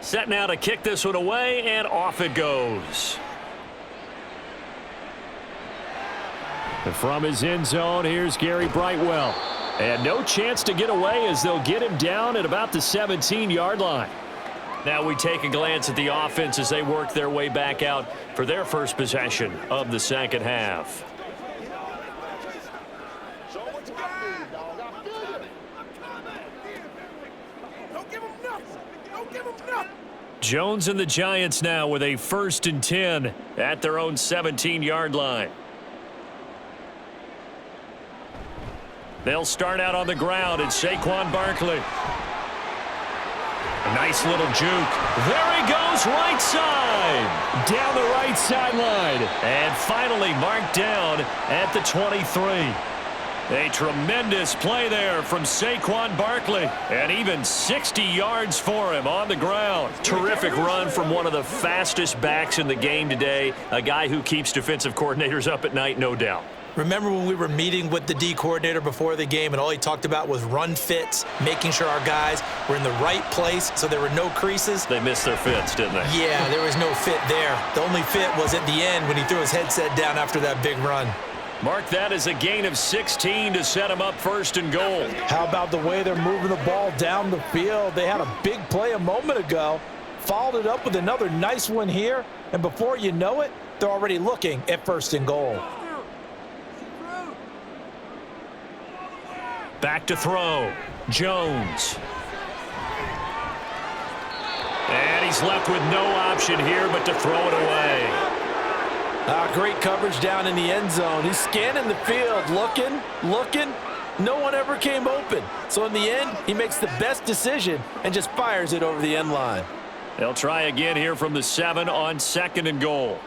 Set now to kick this one away, and off it goes. And from his end zone, here's Gary Brightwell. And no chance to get away as they'll get him down at about the 17-yard line. Now we take a glance at the offense as they work their way back out for their first possession of the second half. Jones and the Giants now with a 1st and 10 at their own 17-yard line. They'll start out on the ground, and Saquon Barkley. A nice little juke. There he goes, right side. Down the right sideline. And finally marked down at the 23. A tremendous play there from Saquon Barkley, and even 60 yards for him on the ground. Terrific run from one of the fastest backs in the game today, a guy who keeps defensive coordinators up at night, no doubt. Remember when we were meeting with the D coordinator before the game, and all he talked about was run fits, making sure our guys were in the right place so there were no creases? They missed their fits, didn't they? Yeah, there was no fit there. The only fit was at the end when he threw his headset down after that big run. Mark that as a gain of 16 to set him up 1st and goal. How about the way they're moving the ball down the field? They had a big play a moment ago, followed it up with another nice one here, and before you know it, they're already looking at 1st and goal. Back to throw. Jones. And he's left with no option here but to throw it away. Great coverage down in the end zone. He's scanning the field, looking. No one ever came open. So in the end, he makes the best decision and just fires it over the end line. They'll try again here from the 7 on 2nd and goal.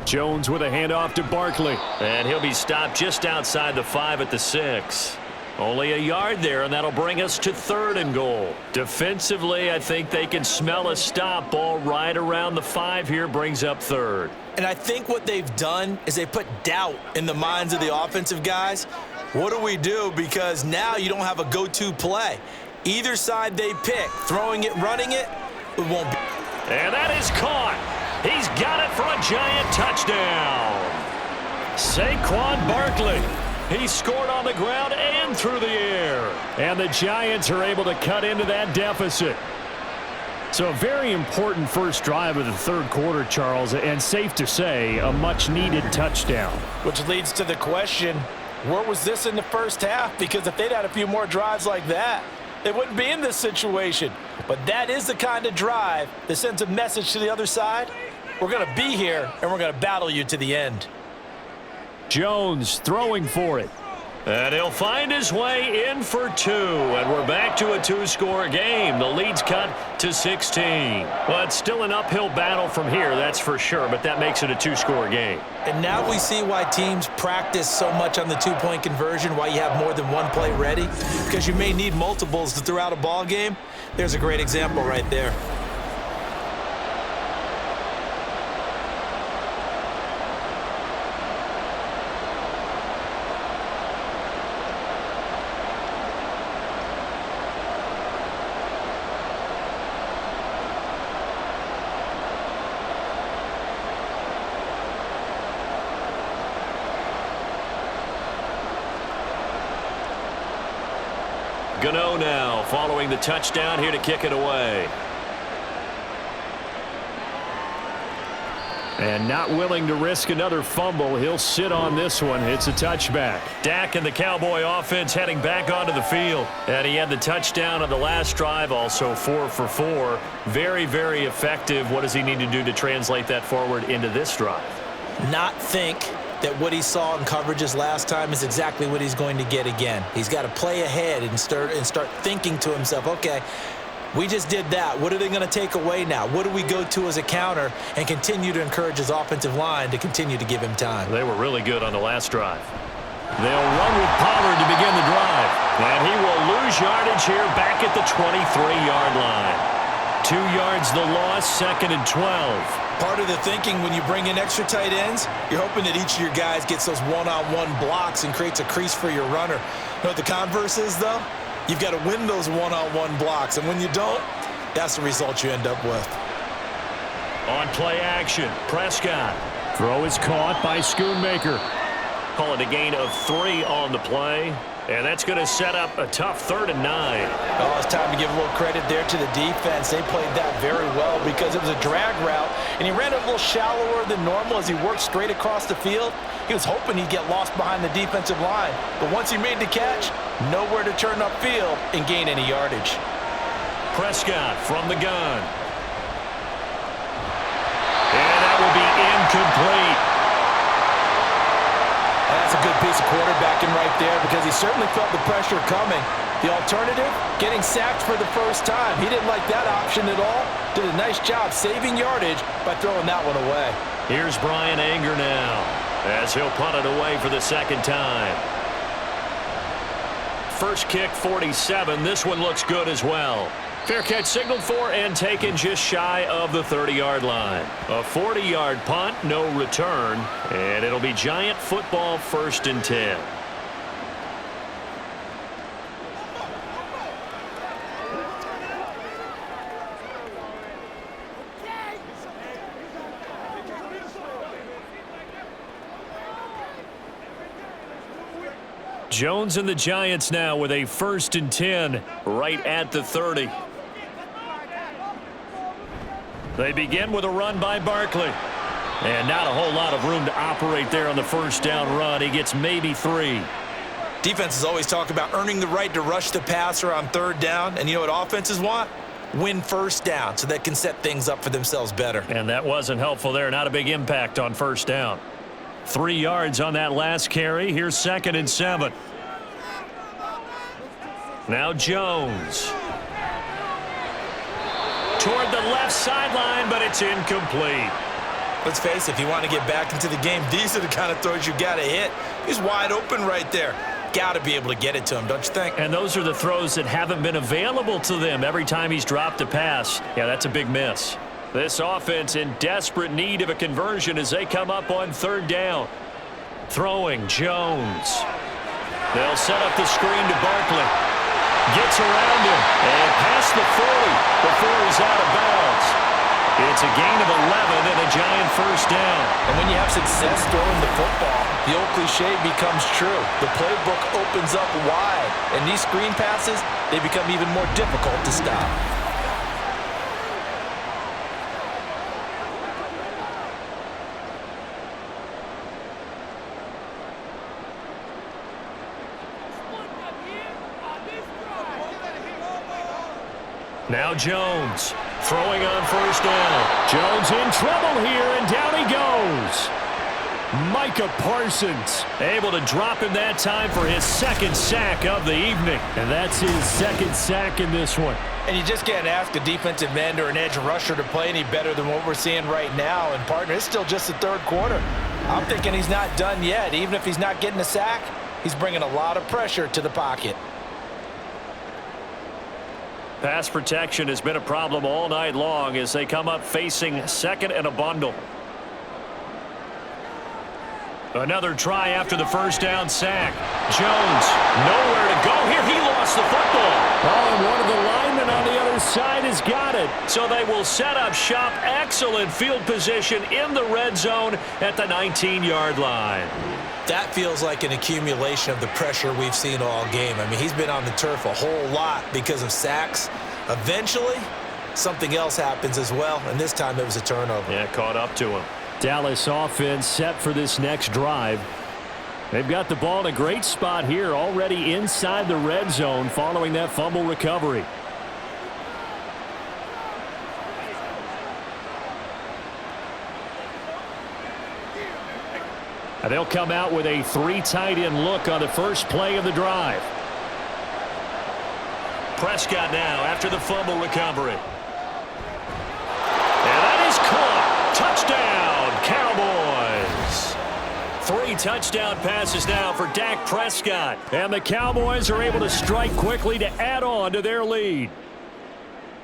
Jones with a handoff to Barkley. And he'll be stopped just outside the 5 at the 6. Only a yard there, and that'll bring us to 3rd and goal. Defensively, I think they can smell a stop. Ball right around the 5 here brings up 3rd. And I think what they've done is they put doubt in the minds of the offensive guys. What do we do? Because now you don't have a go-to play. Either side they pick, throwing it, running it, it won't be. And that is caught. He's got it for a Giant touchdown. Saquon Barkley. He scored on the ground and through the air. And the Giants are able to cut into that deficit. So a very important first drive of the 3rd quarter, Charles, and safe to say, a much-needed touchdown. Which leads to the question, where was this in the first half? Because if they'd had a few more drives like that, they wouldn't be in this situation. But that is the kind of drive that sends a message to the other side. We're going to be here, and we're going to battle you to the end. Jones throwing for it. And he'll find his way in for 2. And we're back to a 2-score game. The lead's cut to 16. Well, it's still an uphill battle from here, that's for sure, but that makes it a 2-score game. And now we see why teams practice so much on the 2-point conversion, why you have more than one play ready, because you may need multiples to throw out a ball game. There's a great example right there. Gano now following the touchdown here to kick it away. And not willing to risk another fumble. He'll sit on this one. It's a touchback. Dak and the Cowboy offense heading back onto the field. And he had the touchdown on the last drive, also 4 for 4. Very, very effective. What does he need to do to translate that forward into this drive? Not think that what he saw in coverages last time is exactly what he's going to get again. He's got to play ahead and start thinking to himself, okay, we just did that. What are they going to take away now? What do we go to as a counter, and continue to encourage his offensive line to continue to give him time? They were really good on the last drive. They'll run with Pollard to begin the drive. And he will lose yardage here back at the 23-yard line. 2 yards the loss, 2nd and 12. Part of the thinking when you bring in extra tight ends, you're hoping that each of your guys gets those one-on-one blocks and creates a crease for your runner. You know what the converse is, though? You've got to win those one-on-one blocks, and when you don't, that's the result you end up with. On play action, Prescott. Throw is caught by Schoonmaker. Call it a gain of 3 on the play, and that's going to set up a tough 3rd and 9. Well, it's time to give a little credit there to the defense. They played that very well because it was a drag route, and he ran it a little shallower than normal as he worked straight across the field. He was hoping he'd get lost behind the defensive line, but once he made the catch, nowhere to turn upfield and gain any yardage. Prescott from the gun. And that will be incomplete. That's a good piece of quarterbacking right there because he certainly felt the pressure coming. The alternative, getting sacked for the first time. He didn't like that option at all. Did a nice job saving yardage by throwing that one away. Here's Brian Anger now as he'll punt it away for the 2nd time. First kick, 47. This one looks good as well. Fair catch signaled for and taken just shy of the 30-yard line. A 40-yard punt, no return, and it'll be Giant football 1st and 10. Jones and the Giants now with a 1st and 10 right at the 30. They begin with a run by Barkley. And not a whole lot of room to operate there on the 1st down run. He gets maybe 3. Defenses always talk about earning the right to rush the passer on 3rd down. And you know what offenses want? Win 1st down so they can set things up for themselves better. And that wasn't helpful there. Not a big impact on 1st down. 3 yards on that last carry. Here's 2nd and 7. Now Jones. Toward the left sideline, but it's incomplete. Let's face it, if you want to get back into the game, these are the kind of throws you got to hit. He's wide open right there. Got to be able to get it to him, don't you think? And those are the throws that haven't been available to them every time he's dropped a pass. Yeah, that's a big miss. This offense in desperate need of a conversion as they come up on 3rd down. Throwing, Jones. They'll set up the screen to Barkley. Gets around him and past the 40 before he's out of bounds. It's a gain of 11 and a Giant 1st down. And when you have success throwing the football, the old cliche becomes true. The playbook opens up wide, and these screen passes, they become even more difficult to stop. Now Jones throwing on 1st down. Jones in trouble here, and down he goes. Micah Parsons able to drop him that time for his 2nd sack of the evening. And that's his 2nd sack in this one. And you just can't ask a defensive end or an edge rusher to play any better than what we're seeing right now. And, partner, it's still just the 3rd quarter. I'm thinking he's not done yet. Even if he's not getting a sack, he's bringing a lot of pressure to the pocket. Pass protection has been a problem all night long as they come up facing 2nd and a bundle. Another try after the 1st down sack. Jones, nowhere to go here. He lost the football. Oh, and one of the linemen on the other side has got it. So they will set up shop. Excellent field position in the red zone at the 19-yard line. That feels like an accumulation of the pressure we've seen all game. I mean, he's been on the turf a whole lot because of sacks. Eventually, something else happens as well, and this time it was a turnover. Yeah, caught up to him. Dallas offense set for this next drive. They've got the ball in a great spot here, already inside the red zone following that fumble recovery. And they'll come out with a 3 tight end look on the first play of the drive. Prescott now after the fumble recovery. And that is caught. Touchdown, Cowboys. 3 touchdown passes now for Dak Prescott. And the Cowboys are able to strike quickly to add on to their lead.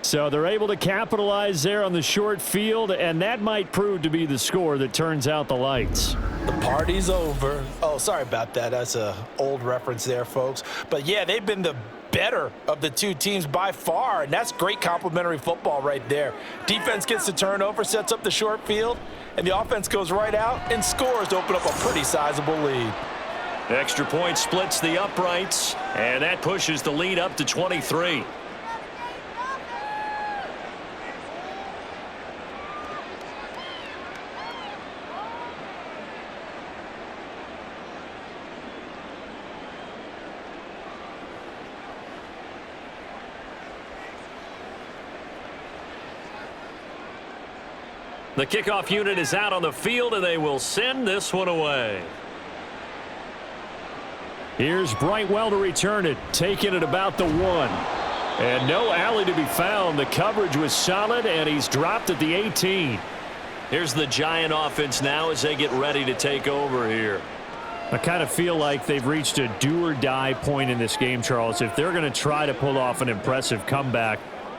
So they're able to capitalize there on the short field, and that might prove to be the score that turns out the lights. The party's over. Oh, sorry about that. That's an old reference there, folks. But, yeah, they've been the better of the two teams by far, and that's great complimentary football right there. Defense gets the turnover, sets up the short field, and the offense goes right out and scores to open up a pretty sizable lead. Extra point splits the uprights, and that pushes the lead up to 23. The kickoff unit is out on the field, and they will send this one away. Here's Brightwell to return it, taking it about the 1. And no alley to be found. The coverage was solid, and he's dropped at the 18. Here's the Giant offense now as they get ready to take over here. I kind of feel like they've reached a do-or-die point in this game, Charles. If they're going to try to pull off an impressive comeback,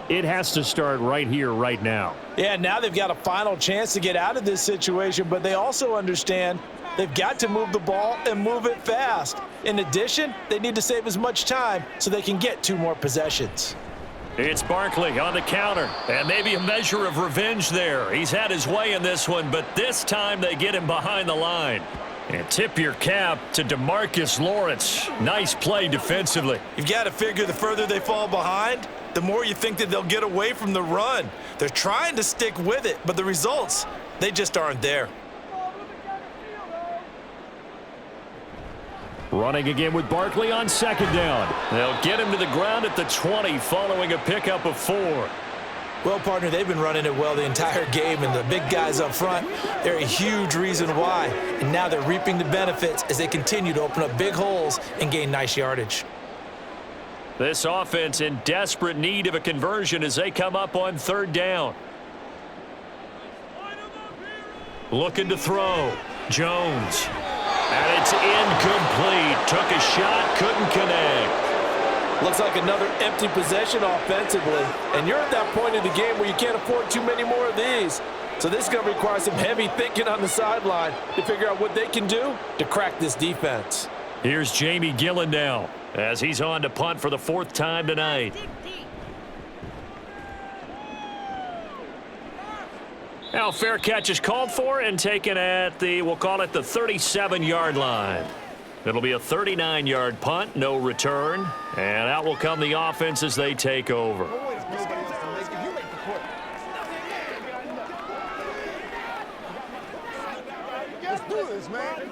it has to start right here, right now. Yeah, now they've got a final chance to get out of this situation, but they also understand they've got to move the ball and move it fast. In addition, they need to save as much time so they can get 2 more possessions. It's Barkley on the counter, and maybe a measure of revenge there. He's had his way in this one, but this time they get him behind the line. And tip your cap to DeMarcus Lawrence. Nice play defensively. You've got to figure the further they fall behind, the more you think that they'll get away from the run. They're trying to stick with it, but the results, they just aren't there. Running again with Barkley on 2nd down. They'll get him to the ground at the 20 following a pickup of 4. Well, partner, they've been running it well the entire game, and the big guys up front, they're a huge reason why. And now they're reaping the benefits as they continue to open up big holes and gain nice yardage. This offense in desperate need of a conversion as they come up on 3rd down. Looking to throw. Jones. And it's incomplete. Took a shot, couldn't connect. Looks like another empty possession offensively. And you're at that point in the game where you can't afford too many more of these. So this is going to require some heavy thinking on the sideline to figure out what they can do to crack this defense. Here's Jamie Gillen now as he's on to punt for the 4th time tonight. Now fair catch is called for and taken at the, we'll call it the 37-yard line. It'll be a 39-yard punt, no return. And out will come the offense as they take over. Let's do this, man.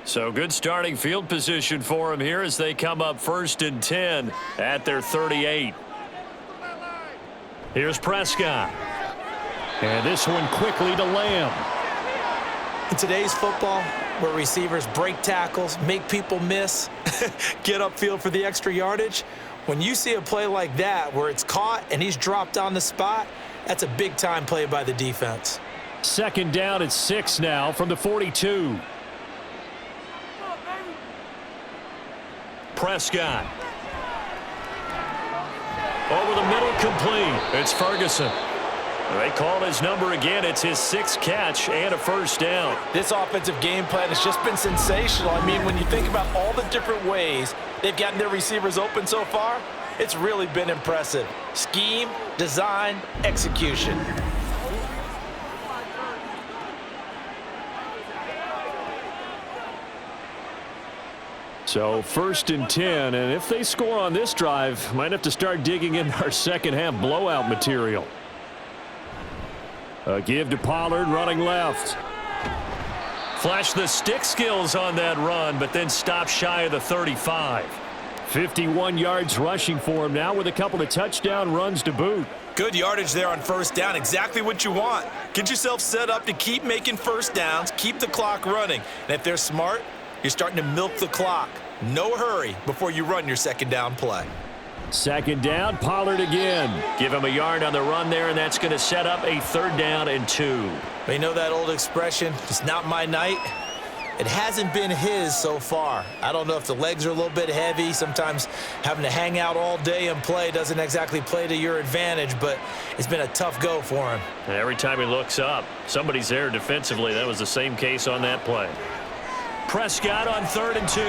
So good starting field position for them here as they come up 1st and 10 at their 38. Here's Prescott. And this one quickly to Lamb. In today's football, where receivers break tackles, make people miss, get upfield for the extra yardage, when you see a play like that where it's caught and he's dropped on the spot, that's a big-time play by the defense. 2nd down at 6 now from the 42. Prescott. Over the middle, complete. It's Ferguson. They call his number again. It's his 6th catch and a 1st down. This offensive game plan has just been sensational. I mean, when you think about all the different ways they've gotten their receivers open so far, It's really been impressive. Scheme, design, execution. So 1st and 10, and if they score on this drive, might have to start digging in our second half blowout material. A give to Pollard running left. Flash the stick skills on that run, but then stop shy of the 35. 51 yards rushing for him now with a couple of touchdown runs to boot. Good yardage there on first down. Exactly what you want. Get yourself set up to keep making first downs, keep the clock running. And if they're smart, you're starting to milk the clock. No hurry before you run your second down play. Second down, Pollard again. Give him a yard on the run there, and that's going to set up a 3rd down and 2. You know that old expression, it's not my night? It hasn't been his so far. I don't know if the legs are a little bit heavy. Sometimes having to hang out all day and play doesn't exactly play to your advantage, but it's been a tough go for him. And every time he looks up, somebody's there defensively. That was the same case on that play. Prescott on 3rd and 2.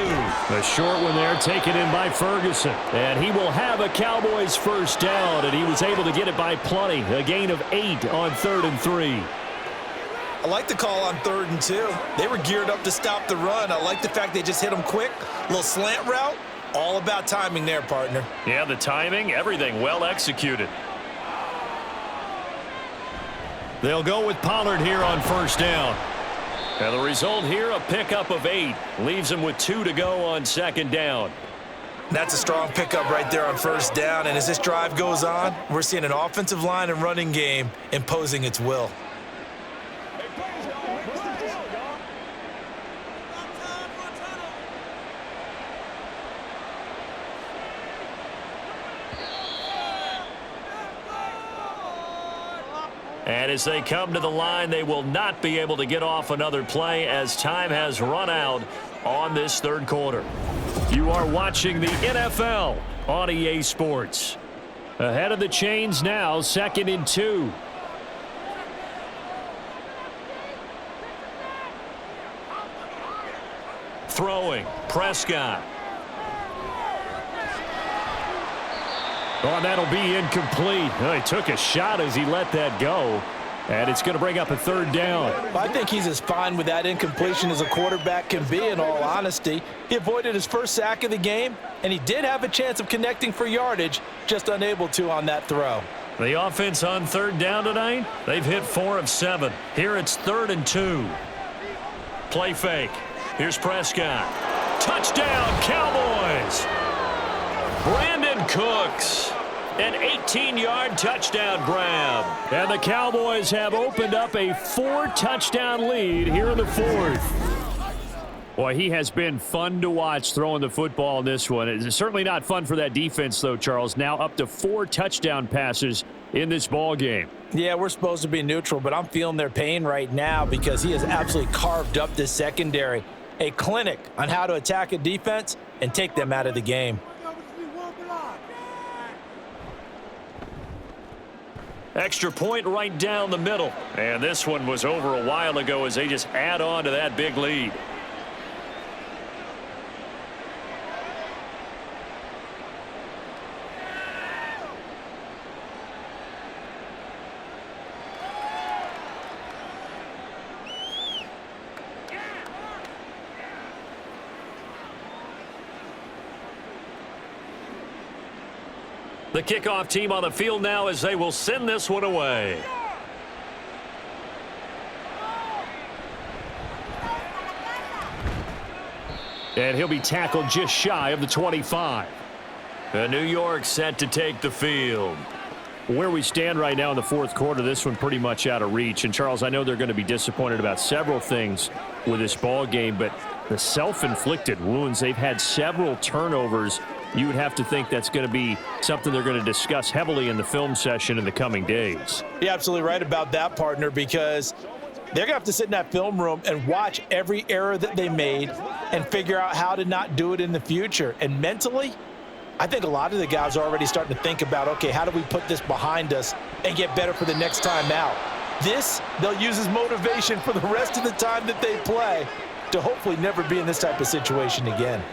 A short one there taken in by Ferguson. And he will have a Cowboys first down, and he was able to get it by plenty. A gain of 8 on 3rd and 3. I like the call on 3rd and 2. They were geared up to stop the run. I like the fact they just hit them quick. A little slant route. All about timing there, partner. Yeah, the timing, everything well executed. They'll go with Pollard here on first down. And the result here, a pickup of 8. Leaves him with 2 to go on second down. That's a strong pickup right there on first down. And as this drive goes on, we're seeing an offensive line and running game imposing its will. And as they come to the line, they will not be able to get off another play as time has run out on this 3rd quarter. You are watching the NFL on EA Sports. Ahead of the chains now, 2nd and 2. Throwing, Prescott. Oh, that'll be incomplete. Oh, he took a shot as he let that go. And it's going to bring up a 3rd down. I think he's as fine with that incompletion as a quarterback can be, in all honesty. He avoided his first sack of the game, and he did have a chance of connecting for yardage, just unable to on that throw. The offense on 3rd down tonight, they've hit 4 of 7. Here it's 3rd and 2. Play fake. Here's Prescott. Touchdown, Cowboys! Brandon Cooks, an 18-yard touchdown grab. And the Cowboys have opened up a 4-touchdown lead here in the 4th. Boy, he has been fun to watch throwing the football in this one. It's certainly not fun for that defense, though, Charles. Now up to 4 touchdown passes in this ball game. Yeah, we're supposed to be neutral, but I'm feeling their pain right now because he has absolutely carved up this secondary. A clinic on how to attack a defense and take them out of the game. Extra point right down the middle. And this one was over a while ago as they just add on to that big lead. The kickoff team on the field now as they will send this one away. And he'll be tackled just shy of the 25. New York set to take the field. Where we stand right now in the 4th quarter, this one pretty much out of reach. And, Charles, I know they're going to be disappointed about several things with this ball game, but the self-inflicted wounds, they've had several turnovers. You would have to think that's going to be something they're going to discuss heavily in the film session in the coming days. You're absolutely right about that, partner, because they're going to have to sit in that film room and watch every error that they made and figure out how to not do it in the future. And mentally, I think a lot of the guys are already starting to think about, okay, how do we put this behind us and get better for the next time out? This, they'll use as motivation for the rest of the time that they play to hopefully never be in this type of situation again.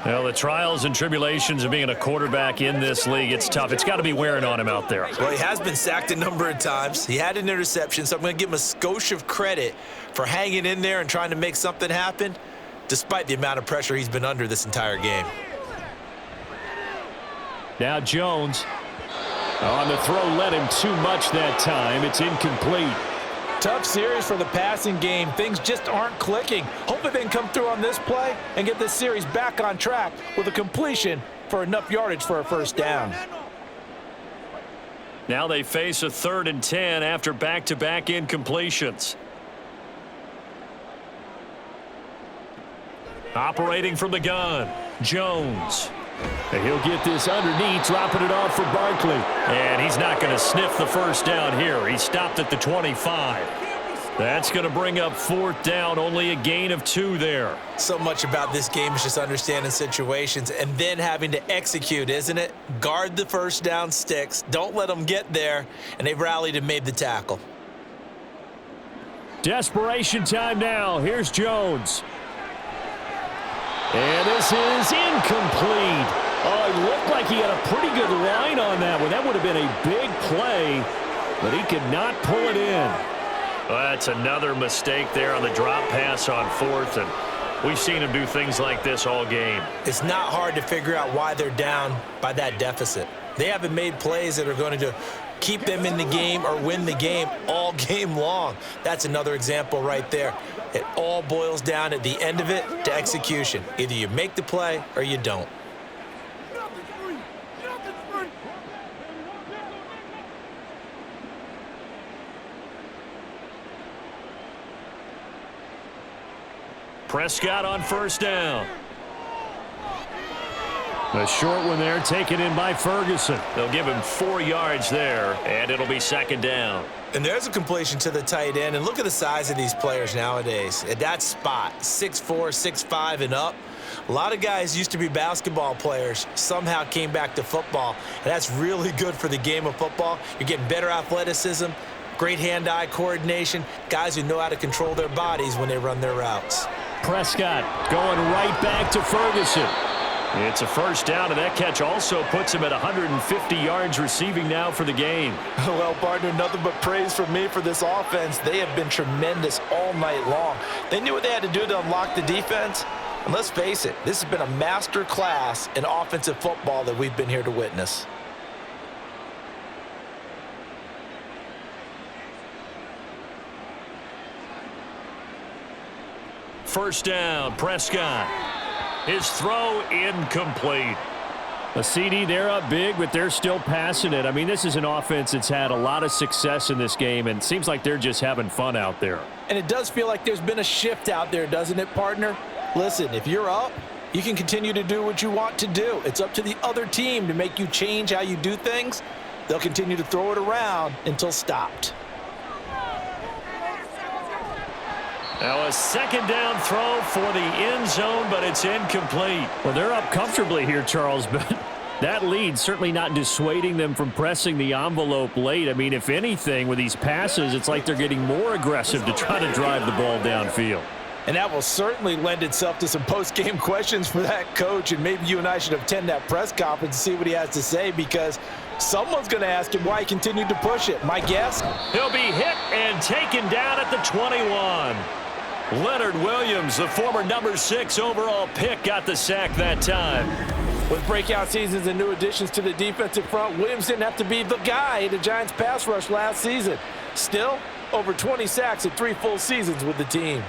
Well, the trials and tribulations of being a quarterback in this league, it's tough. It's got to be wearing on him out there. Well, he has been sacked a number of times. He had an interception, so I'm going to give him a skosh of credit for hanging in there and trying to make something happen, despite the amount of pressure he's been under this entire game. Now Jones on the throw, led him too much that time. It's incomplete. Tough series for the passing game. Things just aren't clicking. Hopefully they can come through on this play and get this series back on track with a completion for enough yardage for a first down. Now they face a 3rd and 10 after back-to-back incompletions. Operating from the gun, Jones. And he'll get this underneath, dropping it off for Barkley. And he's not going to sniff the first down here. He stopped at the 25. That's going to bring up 4th down, only a gain of 2 there. So much about this game is just understanding situations and then having to execute, isn't it? Guard the first down sticks. Don't let them get there. And they've rallied and made the tackle. Desperation time now. Here's Jones. And this is incomplete. Oh, it looked like he had a pretty good line on that one. That would have been a big play, but he could not pull it in. Well, that's another mistake there on the drop pass on 4th, and we've seen him do things like this all game. It's not hard to figure out why they're down by that deficit. They haven't made plays that are going to keep them in the game or win the game all game long. That's another example right there. It all boils down at the end of it to execution. Either you make the play or you don't. Prescott on first down. A short one there, taken in by Ferguson. They'll give him 4 yards there, and it'll be 2nd down. And there's a completion to the tight end. And look at the size of these players nowadays. At that spot, 6'4", 6'5", and up. A lot of guys used to be basketball players, somehow came back to football. And that's really good for the game of football. You're getting better athleticism, great hand-eye coordination, guys who know how to control their bodies when they run their routes. Prescott going right back to Ferguson. It's a first down, and that catch also puts him at 150 yards receiving now for the game. Well, partner, nothing but praise from me for this offense. They have been tremendous all night long. They knew what they had to do to unlock the defense. And let's face it, this has been a master class in offensive football that we've been here to witness. First down, Prescott. His throw incomplete. A CD, they're up big, but they're still passing it. I mean, this is an offense that's had a lot of success in this game, and it seems like they're just having fun out there. And it does feel like there's been a shift out there, doesn't it, partner? Listen, if you're up, you can continue to do what you want to do. It's up to the other team to make you change how you do things. They'll continue to throw it around until stopped. Now a 2nd down throw for the end zone, but it's incomplete. Well, they're up comfortably here, Charles, but that lead certainly not dissuading them from pressing the envelope late. I mean, if anything, with these passes, it's like they're getting more aggressive to try to drive the ball downfield. And that will certainly lend itself to some post-game questions for that coach, and maybe you and I should attend that press conference and see what he has to say, because someone's going to ask him why he continued to push it. My guess? He'll be hit and taken down at the 21. Leonard Williams, the former number 6 overall pick, got the sack that time. With breakout seasons and new additions to the defensive front, Williams didn't have to be the guy in the Giants' pass rush last season. Still, over 20 sacks in 3 full seasons with the team.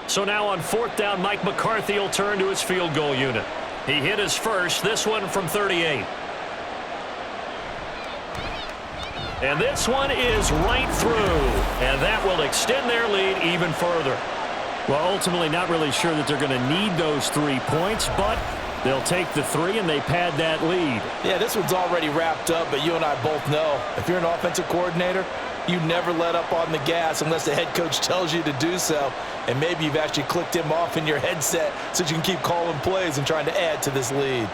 So now on 4th down, Mike McCarthy will turn to his field goal unit. He hit his first, this one from 38. And this one is right through, and that will extend their lead even further. Well, ultimately not really sure that they're going to need those 3 points, but they'll take the 3 and they pad that lead. Yeah, this one's already wrapped up, but you and I both know if you're an offensive coordinator, you never let up on the gas unless the head coach tells you to do so. And maybe you've actually clicked him off in your headset so you can keep calling plays and trying to add to this lead.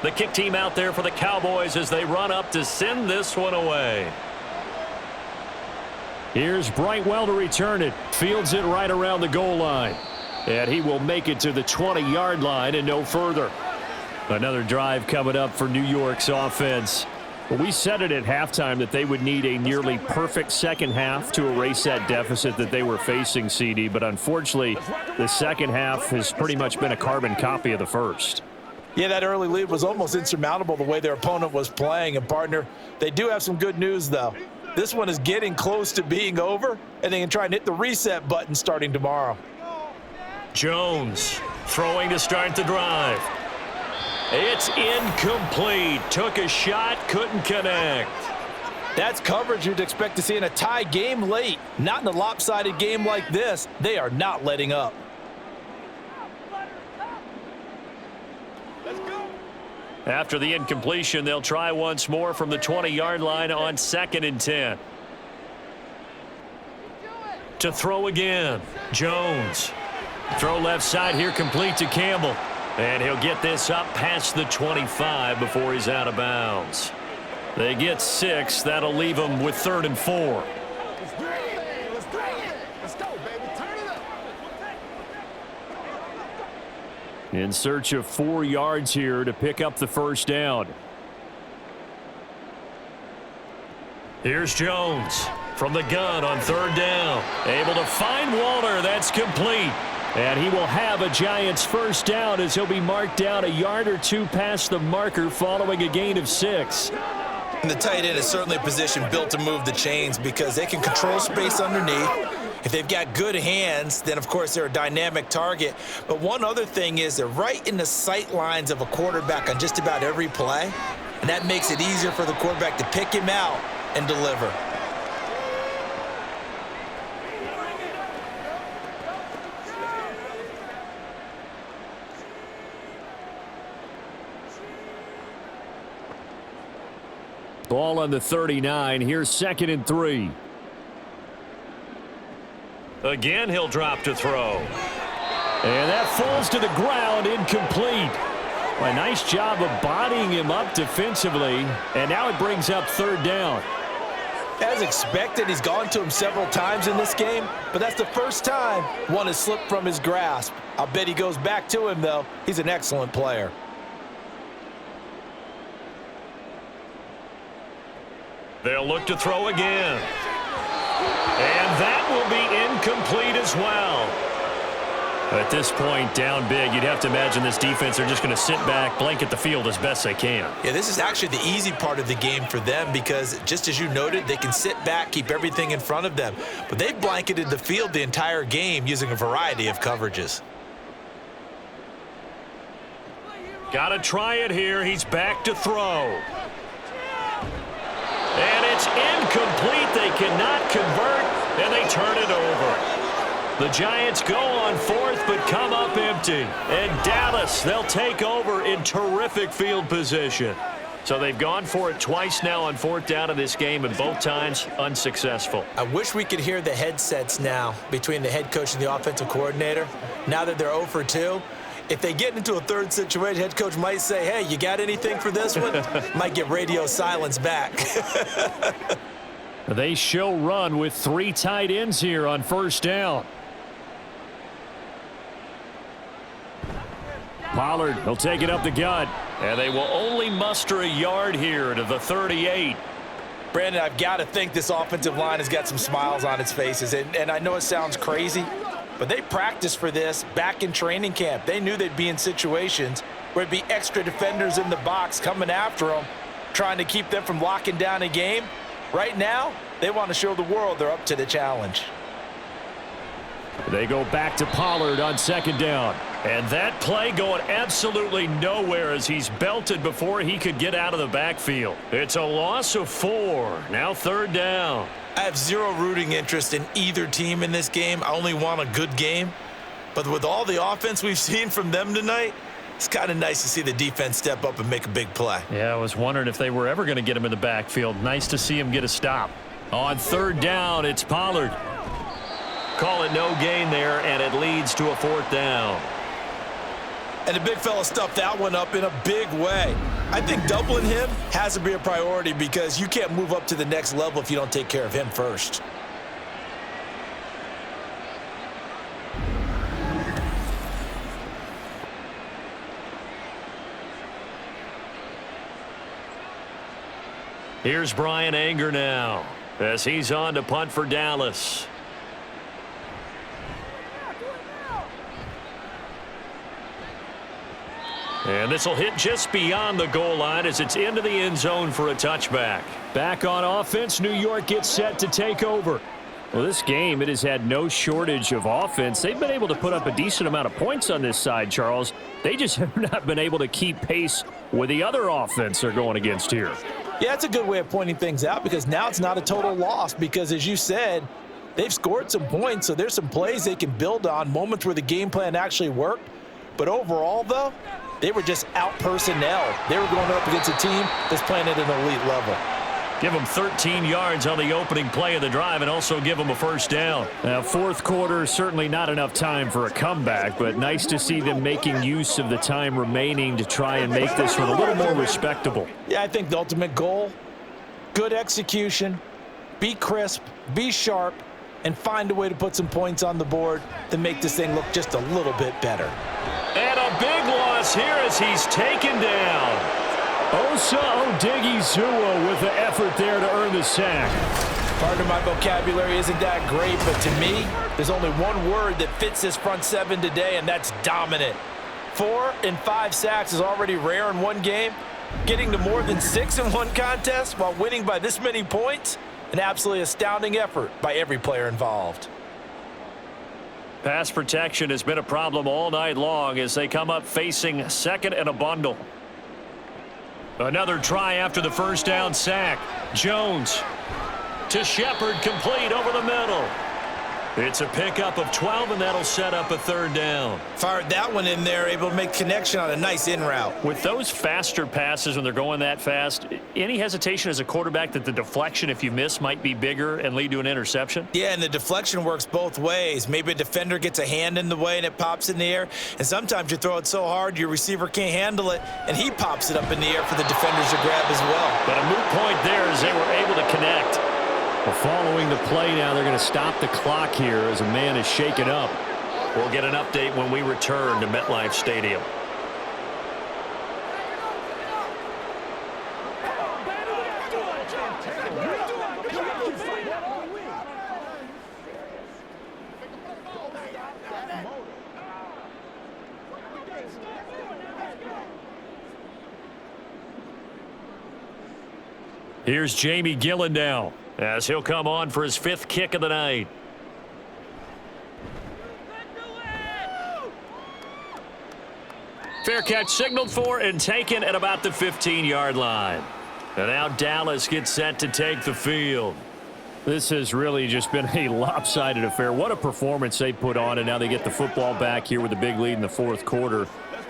The kick team out there for the Cowboys as they run up to send this one away. Here's Brightwell to return it. Fields it right around the goal line. And he will make it to the 20-yard line and no further. Another drive coming up for New York's offense. Well, we said it at halftime that they would need a nearly perfect second half to erase that deficit that they were facing, CD. But unfortunately, the second half has pretty much been a carbon copy of the first. Yeah, that early lead was almost insurmountable the way their opponent was playing. And, partner, they do have some good news, though. This one is getting close to being over, and they can try and hit the reset button starting tomorrow. Jones throwing to start the drive. It's incomplete. Took a shot, couldn't connect. That's coverage you'd expect to see in a tie game late. Not in a lopsided game like this. They are not letting up. After the incompletion, they'll try once more from the 20-yard line on 2nd and 10. To throw again, Jones. Throw left side here, complete to Campbell. And he'll get this up past the 25 before he's out of bounds. They get 6. That'll leave them with 3rd and 4. In search of 4 yards here to pick up the first down. Here's Jones from the gun on 3rd down. Able to find Walter. That's complete. And he will have a Giants first down as he'll be marked down a yard or 2 past the marker following a gain of 6. And the tight end is certainly a position built to move the chains because they can control space underneath. If they've got good hands, then, of course, they're a dynamic target. But one other thing is they're right in the sight lines of a quarterback on just about every play, and that makes it easier for the quarterback to pick him out and deliver. Ball on the 39. Here's 2nd and 3. Again, he'll drop to throw. And that falls to the ground, incomplete. A nice job of bodying him up defensively. And now it brings up 3rd down. As expected, he's gone to him several times in this game, but that's the first time one has slipped from his grasp. I'll bet he goes back to him, though. He's an excellent player. They'll look to throw again. And that will be incomplete as well. At this point, down big, you'd have to imagine this defense are just going to sit back, blanket the field as best they can. Yeah, this is actually the easy part of the game for them because, just as you noted, they can sit back, keep everything in front of them. But they've blanketed the field the entire game using a variety of coverages. Got to try it here. He's back to throw. And it's incomplete. They cannot convert, and they turn it over. The Giants go on 4th, but come up empty. And Dallas, they'll take over in terrific field position. So they've gone for it twice now on 4th down in this game, and both times unsuccessful. I wish we could hear the headsets now between the head coach and the offensive coordinator. Now that they're 0 for 2, if they get into a 3rd situation, head coach might say, hey, you got anything for this one? Might get radio silence back. They show run with 3 tight ends here on 1st down. Pollard, he'll take it up the gut. And they will only muster a yard here to the 38. Brandon, I've got to think this offensive line has got some smiles on its faces. And I know it sounds crazy, but they practiced for this back in training camp. They knew they'd be in situations where it'd be extra defenders in the box coming after them, trying to keep them from locking down a game. Right now, they want to show the world they're up to the challenge. They go back to Pollard on 2nd down. And that play going absolutely nowhere as he's belted before he could get out of the backfield. It's a loss of 4. Now 3rd down. I have zero rooting interest in either team in this game. I only want a good game. But with all the offense we've seen from them tonight, it's kind of nice to see the defense step up and make a big play. Yeah, I was wondering if they were ever going to get him in the backfield. Nice to see him get a stop. On 3rd down, it's Pollard. Call it no gain there, and it leads to a 4th down. And the big fella stuffed that one up in a big way. I think doubling him has to be a priority because you can't move up to the next level if you don't take care of him first. Here's Brian Anger now as he's on to punt for Dallas. And this will hit just beyond the goal line as it's into the end zone for a touchback. Back on offense, New York gets set to take over. Well, this game, it has had no shortage of offense. They've been able to put up a decent amount of points on this side, Charles. They just have not been able to keep pace with the other offense they're going against here. Yeah, that's a good way of pointing things out because now it's not a total loss because, as you said, they've scored some points, so there's some plays they can build on, moments where the game plan actually worked. But overall, though, they were just out-personnel. They were going up against a team that's playing at an elite level. Give them 13 yards on the opening play of the drive and also give them a first down. Now, fourth quarter, certainly not enough time for a comeback, but nice to see them making use of the time remaining to try and make this one a little more respectable. Yeah, I think the ultimate goal, good execution, be crisp, be sharp, and find a way to put some points on the board to make this thing look just a little bit better. And a big loss here as he's taken down. Osa Odighizuwa with the effort there to earn the sack. Partner, my vocabulary isn't that great, but to me, there's only one word that fits this front seven today, and that's dominant. 4 and 5 sacks is already rare in one game. Getting to more than 6 in one contest while winning by this many points, an absolutely astounding effort by every player involved. Pass protection has been a problem all night long as they come up facing second and a bundle. Another try after the first down sack. Jones to Shepard, complete over the middle. It's a pickup of 12, and that'll set up a third down. Fired that one in there, able to make connection on a nice in route. With those faster passes when they're going that fast, any hesitation as a quarterback that the deflection, if you miss, might be bigger and lead to an interception? Yeah, and the deflection works both ways. Maybe a defender gets a hand in the way and it pops in the air, and sometimes you throw it so hard your receiver can't handle it, and he pops it up in the air for the defenders to grab as well. But a moot point there as they were able to connect. Well, following the play now, they're going to stop the clock here as a man is shaken up. We'll get an update when we return to MetLife Stadium. Here's Jamie Gillen now, as he'll come on for his 5th kick of the night. Fair catch signaled for and taken at about the 15-yard line. And now Dallas gets set to take the field. This has really just been a lopsided affair. What a performance they put on, and now they get the football back here with a big lead in the fourth quarter.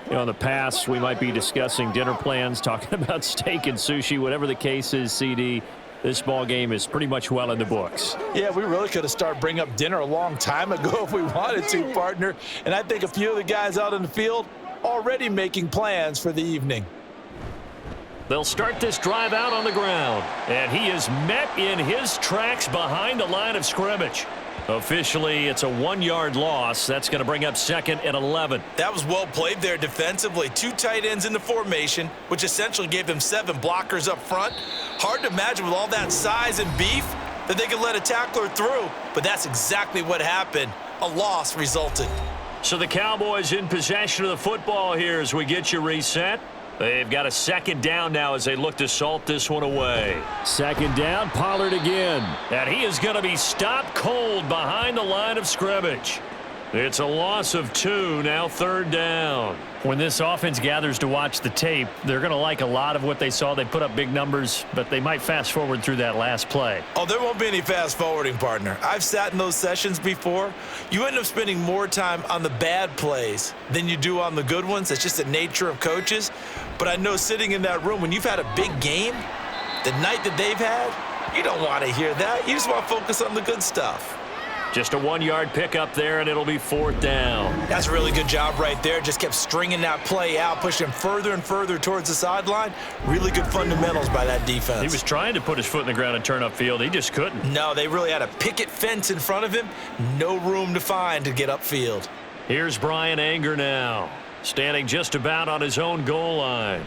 You know, in the past, we might be discussing dinner plans, talking about steak and sushi, whatever the case is, CD. This ball game is pretty much well in the books. Yeah, we really could have started bringing up dinner a long time ago if we wanted to, partner. And I think a few of the guys out in the field already making plans for the evening. They'll start this drive out on the ground. And he is met in his tracks behind the line of scrimmage. Officially, it's a 1-yard loss. That's going to bring up 2nd and 11. That was well played there defensively. 2 tight ends in the formation, which essentially gave them 7 blockers up front. Hard to imagine with all that size and beef that they could let a tackler through, but that's exactly what happened. A loss resulted. So the Cowboys in possession of the football here as we get you reset. They've got a 2nd down now as they look to salt this one away. 2nd down, Pollard again. And he is going to be stopped cold behind the line of scrimmage. It's a loss of 2, now 3rd down. When this offense gathers to watch the tape, they're going to like a lot of what they saw. They put up big numbers, but they might fast forward through that last play. Oh, there won't be any fast forwarding, partner. I've sat in those sessions before. You end up spending more time on the bad plays than you do on the good ones. That's just the nature of coaches. But I know sitting in that room, when you've had a big game, the night that they've had, you don't want to hear that. You just want to focus on the good stuff. Just a 1-yard pickup there, and it'll be 4th down. That's a really good job right there. Just kept stringing that play out, pushing further and further towards the sideline. Really good fundamentals by that defense. He was trying to put his foot in the ground and turn upfield. He just couldn't. No, they really had a picket fence in front of him. No room to find to get upfield. Here's Brian Anger now, standing just about on his own goal line.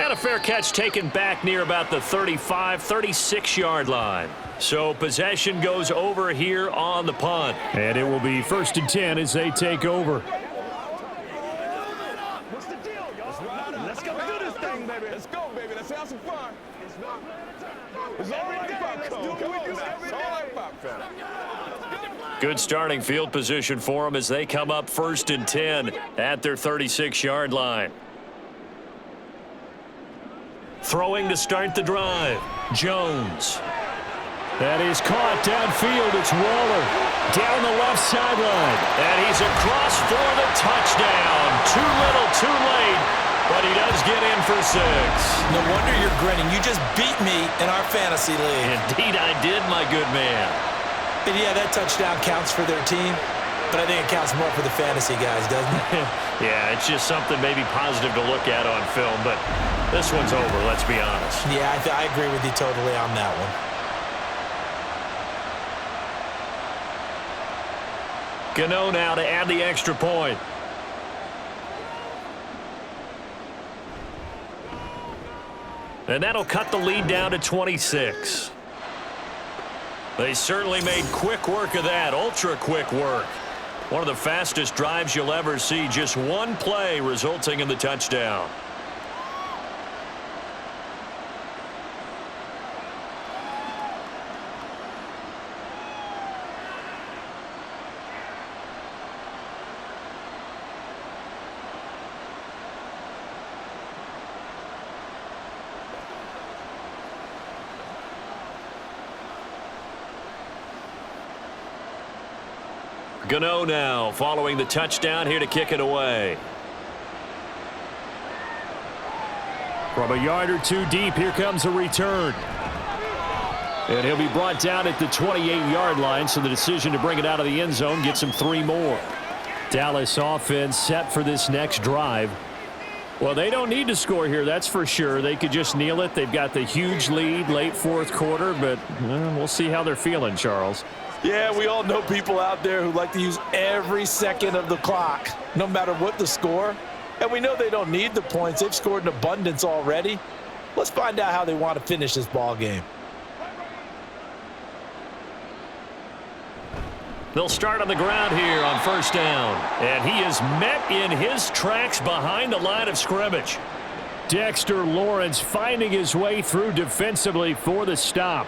And a fair catch taken back near about the 35, 36-yard line. So possession goes over here on the punt. And it will be 1st and 10 as they take over. What's the deal, y'all? Let's go do this thing, baby. Let's go, baby. Let's have some fun. It's all right, Let's do what we do every day. Good starting field position for them as they come up 1st and 10 at their 36-yard line. Throwing to start the drive. Jones. That is caught downfield. It's Waller down the left sideline. And he's across for the touchdown. Too little, too late. But he does get in for 6. No wonder you're grinning. You just beat me in our fantasy league. Indeed I did, my good man. And yeah, that touchdown counts for their team. But I think it counts more for the fantasy guys, doesn't it? Yeah, it's just something maybe positive to look at on film, but this one's over, let's be honest. Yeah, I agree with you totally on that one. Gano now to add the extra point. And that'll cut the lead down to 26. They certainly made quick work of that, ultra quick work. One of the fastest drives you'll ever see, just one play resulting in the touchdown. Gano now following the touchdown here to kick it away. From a yard or two deep, here comes a return. And he'll be brought down at the 28-yard line, so the decision to bring it out of the end zone gets him 3 more. Dallas offense set for this next drive. Well, they don't need to score here, that's for sure. They could just kneel it. They've got the huge lead late 4th quarter, but we'll see how they're feeling, Charles. Yeah, we all know people out there who like to use every second of the clock, no matter what the score. And we know they don't need the points. They've scored in abundance already. Let's find out how they want to finish this ball game. They'll start on the ground here on 1st down. And he is met in his tracks behind the line of scrimmage. Dexter Lawrence finding his way through defensively for the stop.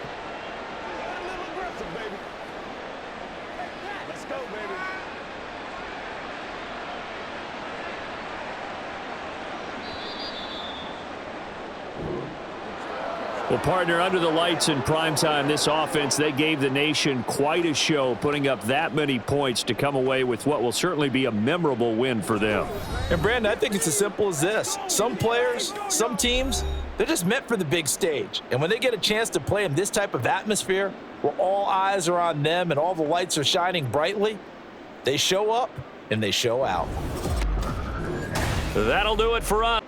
Well, partner, under the lights in primetime, this offense, they gave the nation quite a show, putting up that many points to come away with what will certainly be a memorable win for them. And, Brandon, I think it's as simple as this. Some players, some teams, they're just meant for the big stage. And when they get a chance to play in this type of atmosphere, where all eyes are on them and all the lights are shining brightly, they show up and they show out. That'll do it for us.